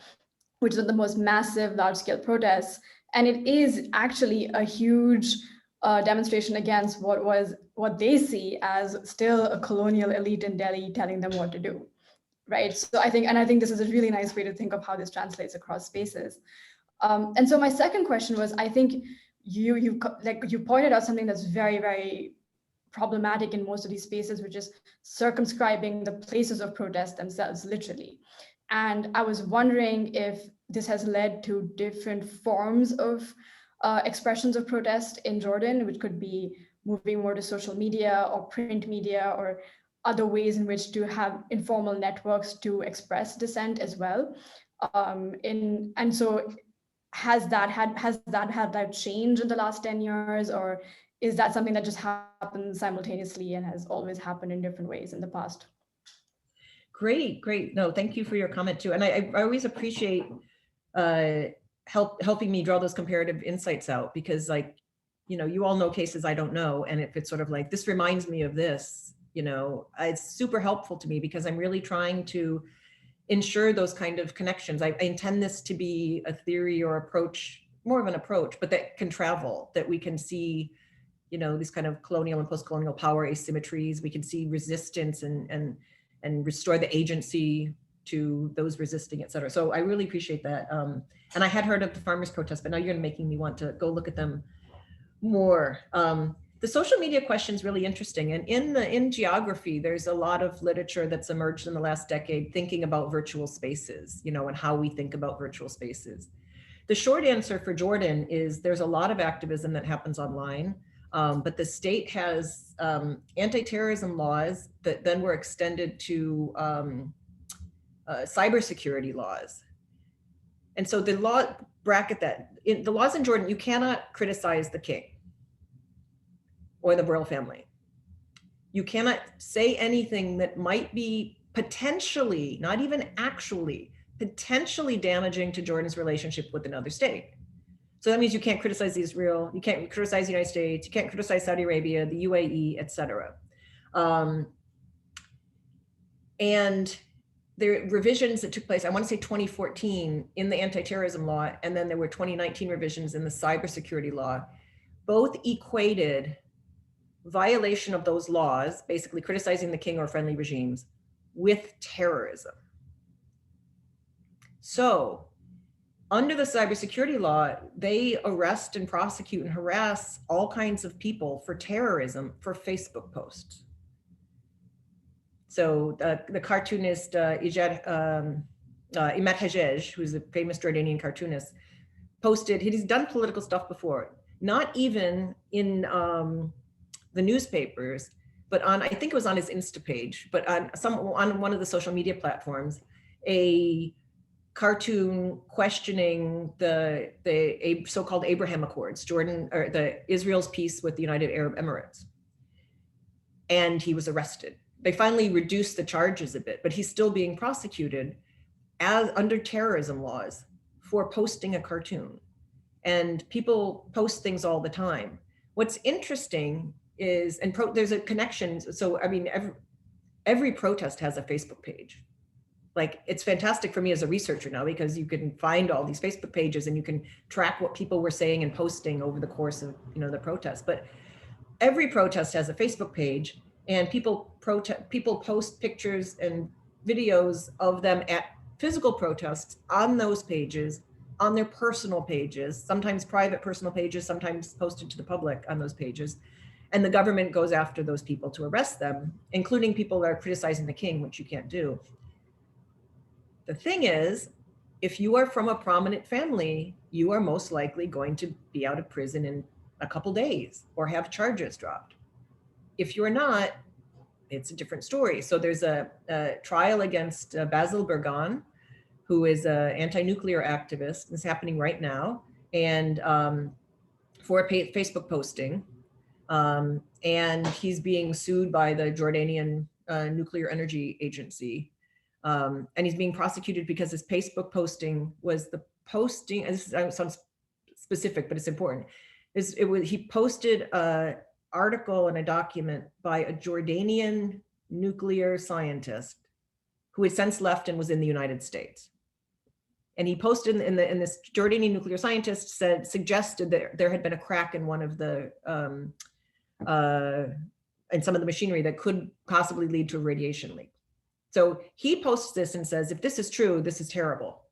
which is the most massive large-scale protests. And it is actually a huge demonstration against what they see as still a colonial elite in Delhi telling them what to do. right? So I think this is a really nice way to think of how this translates across spaces. And so my second question was, I think you pointed out something that's very, very problematic in most of these spaces, which is circumscribing the places of protest themselves, literally. And I was wondering if this has led to different forms of expressions of protest in Jordan, which could be moving more to social media or print media or other ways in which to have informal networks to express dissent as well. And so has that changed in the last 10 years, or is that something that just happens simultaneously and has always happened in different ways in the past? Great. No, thank you for your comment too. And I always appreciate helping me draw those comparative insights out, because like, you all know cases I don't know. And if it's sort of like, this reminds me of this, it's super helpful to me, because I'm really trying to ensure those kind of connections. I intend this to be a theory or approach, more of an approach, but that can travel, that we can see, these kind of colonial and post-colonial power asymmetries. We can see resistance and restore the agency to those resisting, et cetera. So I really appreciate that. And I had heard of the farmers' protest, but now you're making me want to go look at them more. The social media question is really interesting. And in geography, there's a lot of literature that's emerged in the last decade thinking about virtual spaces, and how we think about virtual spaces. The short answer for Jordan is there's a lot of activism that happens online, but the state has anti-terrorism laws that then were extended to cybersecurity laws. And so the law bracket that, in the laws in Jordan, you cannot criticize the king or the royal family. You cannot say anything that might be potentially, not even actually, potentially damaging to Jordan's relationship with another state. So that means you can't criticize Israel, you can't criticize the United States, you can't criticize Saudi Arabia, the UAE, et cetera. And there were revisions that took place, I want to say 2014 in the anti-terrorism law, and then there were 2019 revisions in the cybersecurity law. Both equated violation of those laws, basically criticizing the king or friendly regimes, with terrorism. So under the cybersecurity law, they arrest and prosecute and harass all kinds of people for terrorism for Facebook posts. So the cartoonist Imet Hajej, who's a famous Jordanian cartoonist, posted, he's done political stuff before, not even in the newspapers, but on, I think it was on his Insta page, but on one of the social media platforms, a cartoon questioning the so-called Abraham Accords, Jordan, or Israel's peace with the United Arab Emirates. And he was arrested. They finally reduced the charges a bit, but he's still being prosecuted as under terrorism laws for posting a cartoon. And people post things all the time. What's interesting is, and there's a connection. So, I mean, every protest has a Facebook page. Like, it's fantastic for me as a researcher now, because you can find all these Facebook pages and you can track what people were saying and posting over the course of, the protest. But every protest has a Facebook page, and people post pictures and videos of them at physical protests on those pages, on their personal pages, sometimes private personal pages, sometimes posted to the public on those pages. And the government goes after those people to arrest them, including people that are criticizing the king, which you can't do. The thing is, if you are from a prominent family, you are most likely going to be out of prison in a couple days or have charges dropped. If you're not, it's a different story. So there's a trial against Basil Burgan, who is an anti-nuclear activist. It's happening right now, and for a Facebook posting. And he's being sued by the Jordanian Nuclear Energy Agency. And he's being prosecuted because his Facebook posting was the posting, and this sounds specific, but it's important. He posted an article and a document by a Jordanian nuclear scientist who had since left and was in the United States. And he posted in this Jordanian nuclear scientist suggested that there had been a crack in one of the in some of the machinery that could possibly lead to a radiation leak. So he posts this and says, if this is true, this is terrible.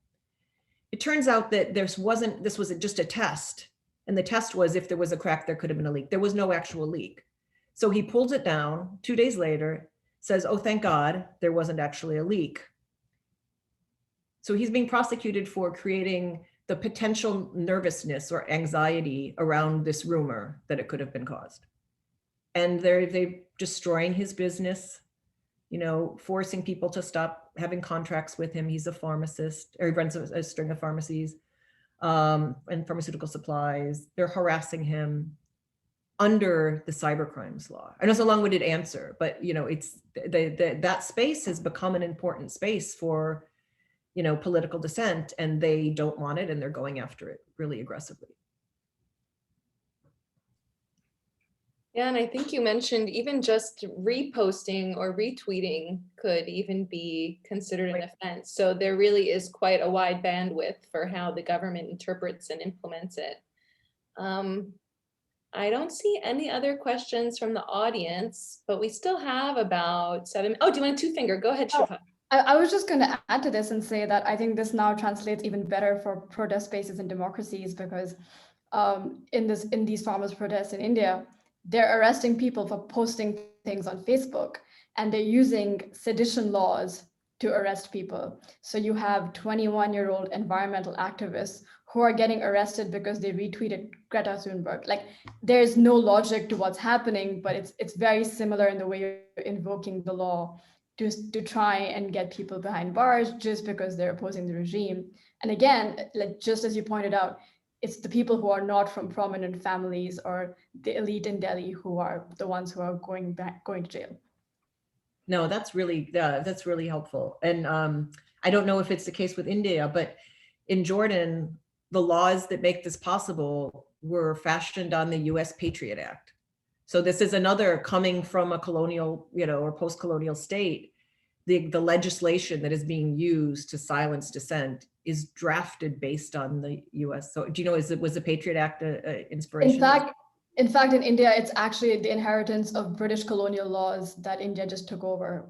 It turns out that this was just a test. And the test was if there was a crack, there could have been a leak. There was no actual leak. So he pulls it down 2 days later, says, oh, thank God, there wasn't actually a leak. So he's being prosecuted for creating the potential nervousness or anxiety around this rumor that it could have been caused. And they're destroying his business, you know, forcing people to stop having contracts with him. He's a pharmacist, or he runs a string of pharmacies and pharmaceutical supplies. They're harassing him under the cybercrimes law. I know it's a long-winded answer, but you know, it's that space has become an important space for, you know, political dissent, and they don't want it, and they're going after it really aggressively. Yeah, and I think you mentioned even just reposting or retweeting could even be considered an offense. So there really is quite a wide bandwidth for how the government interprets and implements it. I don't see any other questions from the audience, but we still have about 7. Oh, do you want a two-finger? Go ahead, Shubha. I was just going to add to this and say that I think this now translates even better for protest spaces and democracies, because in these farmers' protests in India, they're arresting people for posting things on Facebook, and they're using sedition laws to arrest people. So you have 21-year-old environmental activists who are getting arrested because they retweeted Greta Thunberg. Like, there's no logic to what's happening, but it's very similar in the way you're invoking the law to try and get people behind bars just because they're opposing the regime. And again, like, just as you pointed out, it's the people who are not from prominent families or the elite in Delhi who are the ones who are going to jail. No, that's really helpful. And I don't know if it's the case with India, but in Jordan, the laws that make this possible were fashioned on the US Patriot Act. So this is another coming from a colonial, you know, or post-colonial state. The legislation that is being used to silence dissent is drafted based on the US. So do you know, was the Patriot Act a inspiration? In fact, in India, it's actually the inheritance of British colonial laws that India just took over,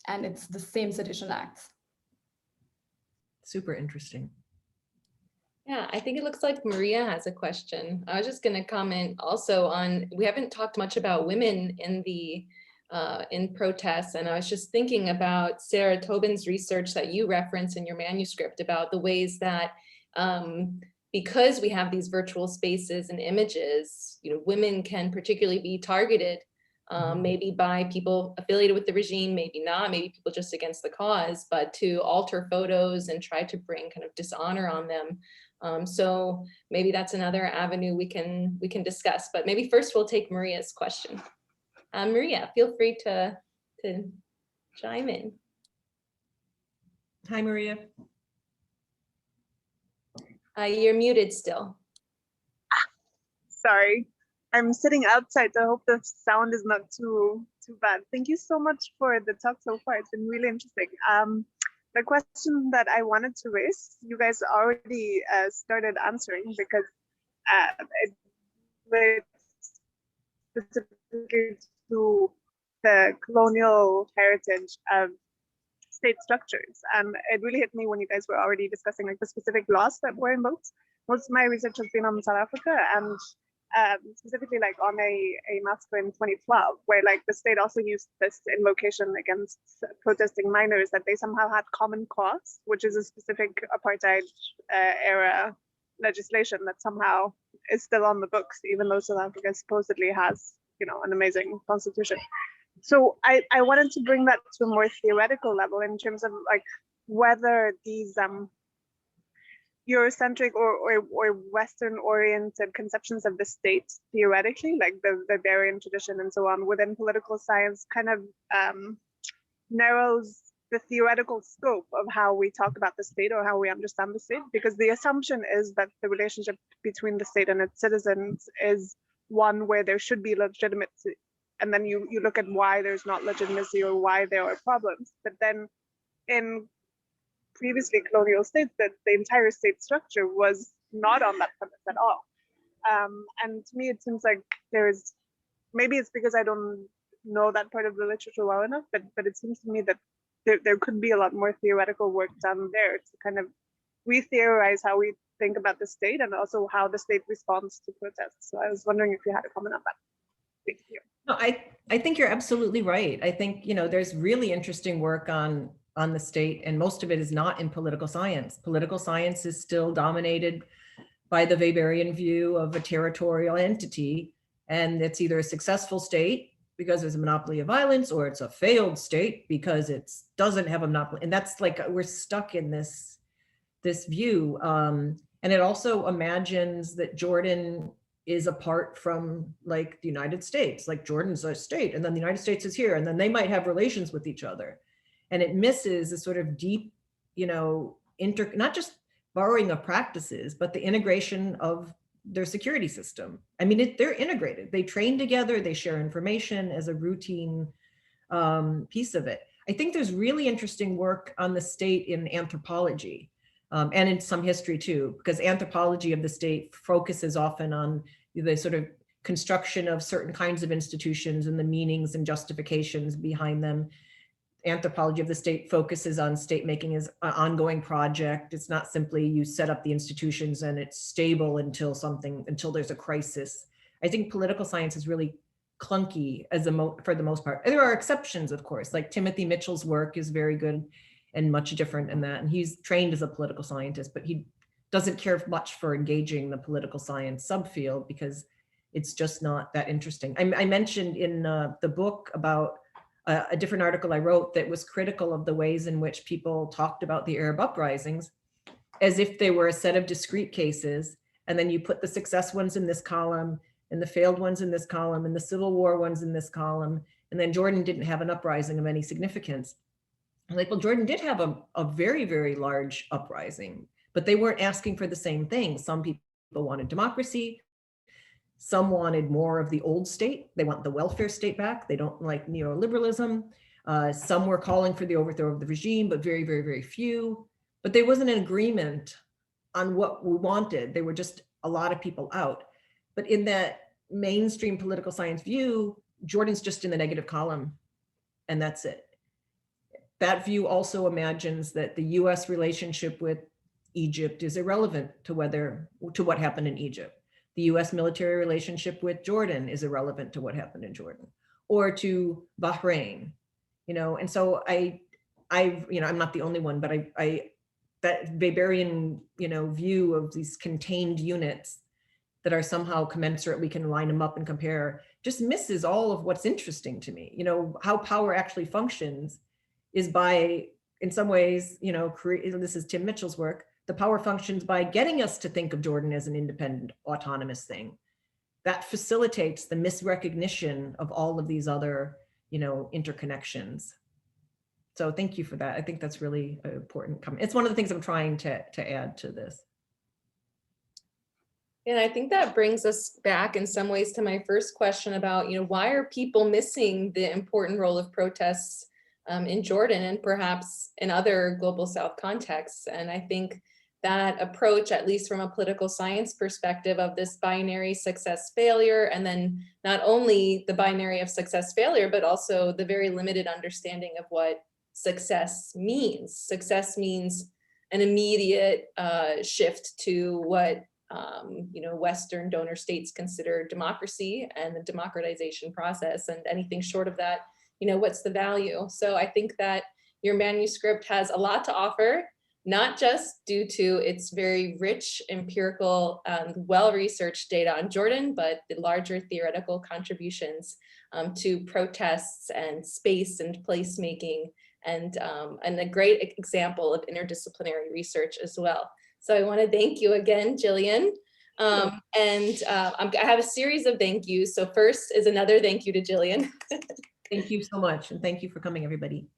and it's the same sedition acts. Super interesting. Yeah, I think it looks like Maria has a question. I was just going to comment also on, we haven't talked much about women in the in protests, and I was just thinking about Sarah Tobin's research that you reference in your manuscript about the ways that because we have these virtual spaces and images, you know, women can particularly be targeted, maybe by people affiliated with the regime, maybe not, maybe people just against the cause, but to alter photos and try to bring kind of dishonor on them. So maybe that's another avenue we can discuss, but maybe first we'll take Maria's question. Maria, feel free to chime in. Hi, Maria. You're muted still. Sorry, I'm sitting outside, so I hope the sound is not too bad. Thank you so much for the talk so far. It's been really interesting. The question that I wanted to raise, you guys already started answering, because it relates specifically to the colonial heritage of state structures. And it really hit me when you guys were already discussing like the specific laws that were invoked. Most of my research has been on South Africa, and specifically like on a massacre in 2012, where like the state also used this invocation against protesting minors, that they somehow had common cause, which is a specific apartheid era legislation that somehow is still on the books, even though South Africa supposedly has, you know, an amazing constitution. So I wanted to bring that to a more theoretical level in terms of like whether these Eurocentric or Western oriented conceptions of the state theoretically, like the Bavarian tradition and so on, within political science kind of narrows the theoretical scope of how we talk about the state or how we understand the state, because the assumption is that the relationship between the state and its citizens is one where there should be legitimacy. And then you look at why there's not legitimacy or why there are problems. But then in previously colonial states, that the entire state structure was not on that premise at all. And to me, it seems like there's, maybe it's because I don't know that part of the literature well enough, but it seems to me that there could be a lot more theoretical work done there to kind of re-theorize how we think about the state and also how the state responds to protests. So I was wondering if you had a comment on that. Thank you. No, I think you're absolutely right. I think, there's really interesting work on the state, and most of it is not in political science. Political science is still dominated by the Weberian view of a territorial entity, and it's either a successful state because there's a monopoly of violence, or it's a failed state because it doesn't have a monopoly. And that's like, we're stuck in this view. And it also imagines that Jordan is apart from like the United States, like Jordan's a state and then the United States is here and then they might have relations with each other. And it misses a sort of deep, not just borrowing of practices, but the integration of their security system. I mean, they're integrated. They train together, they share information as a routine piece of it. I think there's really interesting work on the state in anthropology. And in some history too, because anthropology of the state focuses often on the sort of construction of certain kinds of institutions and the meanings and justifications behind them. Anthropology of the state focuses on state making as an ongoing project. It's not simply you set up the institutions and it's stable until there's a crisis. I think political science is really clunky for the most part. There are exceptions, of course, like Timothy Mitchell's work is very good and much different in that. And he's trained as a political scientist, but he doesn't care much for engaging the political science subfield because it's just not that interesting. I mentioned in the book about a different article I wrote that was critical of the ways in which people talked about the Arab uprisings as if they were a set of discrete cases. And then you put the success ones in this column and the failed ones in this column and the civil war ones in this column. And then Jordan didn't have an uprising of any significance. Like, well, Jordan did have a very, very large uprising, but they weren't asking for the same thing. Some people wanted democracy. Some wanted more of the old state. They want the welfare state back. They don't like neoliberalism. Some were calling for the overthrow of the regime, but very, very, very few. But there wasn't an agreement on what we wanted. There were just a lot of people out. But in that mainstream political science view, Jordan's just in the negative column, and that's it. That view also imagines that the US relationship with Egypt is irrelevant to what happened in Egypt. The US military relationship with Jordan is irrelevant to what happened in Jordan or to Bahrain, and so I'm not the only one, but that Weberian, view of these contained units that are somehow commensurate, we can line them up and compare, just misses all of what's interesting to me. How power actually functions is by, in some ways, this is Tim Mitchell's work, the power functions by getting us to think of Jordan as an independent, autonomous thing. That facilitates the misrecognition of all of these other, interconnections. So thank you for that. I think that's really important comment. It's one of the things I'm trying to add to this. And I think that brings us back in some ways to my first question about, why are people missing the important role of protests in Jordan and perhaps in other global South contexts? And I think that approach, at least from a political science perspective, of this binary success failure, and then not only the binary of success failure, but also the very limited understanding of what success means. Success means an immediate shift to what Western donor states consider democracy and the democratization process, and anything short of that, what's the value? So I think that your manuscript has a lot to offer, not just due to its very rich empirical, well-researched data on Jordan, but the larger theoretical contributions to protests and space and placemaking, and a great example of interdisciplinary research as well. So I want to thank you again, Jillian. I have a series of thank yous. So first is another thank you to Jillian. Thank you so much. And thank you for coming, everybody.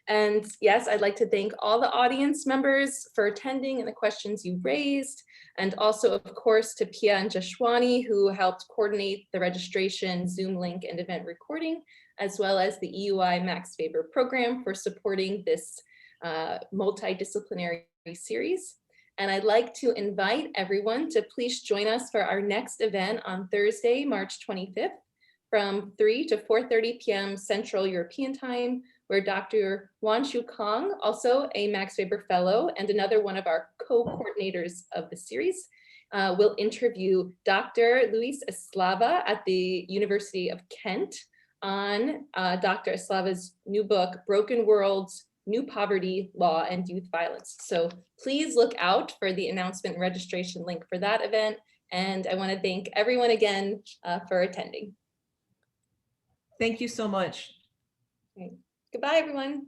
And yes, I'd like to thank all the audience members for attending and the questions you raised. And also, of course, to Pia and Jashwani, who helped coordinate the registration, Zoom link, and event recording, as well as the EUI Max Weber program for supporting this multidisciplinary series. And I'd like to invite everyone to please join us for our next event on Thursday, March 25th, from 3 to 4:30 p.m. Central European Time, where Dr. Wanshu Kong, also a Max Weber Fellow and another one of our co-coordinators of the series, will interview Dr. Luis Eslava at the University of Kent on Dr. Eslava's new book, Broken Worlds, New Poverty, Law, and Youth Violence. So please look out for the announcement and registration link for that event. And I want to thank everyone again for attending. Thank you so much. Goodbye, everyone.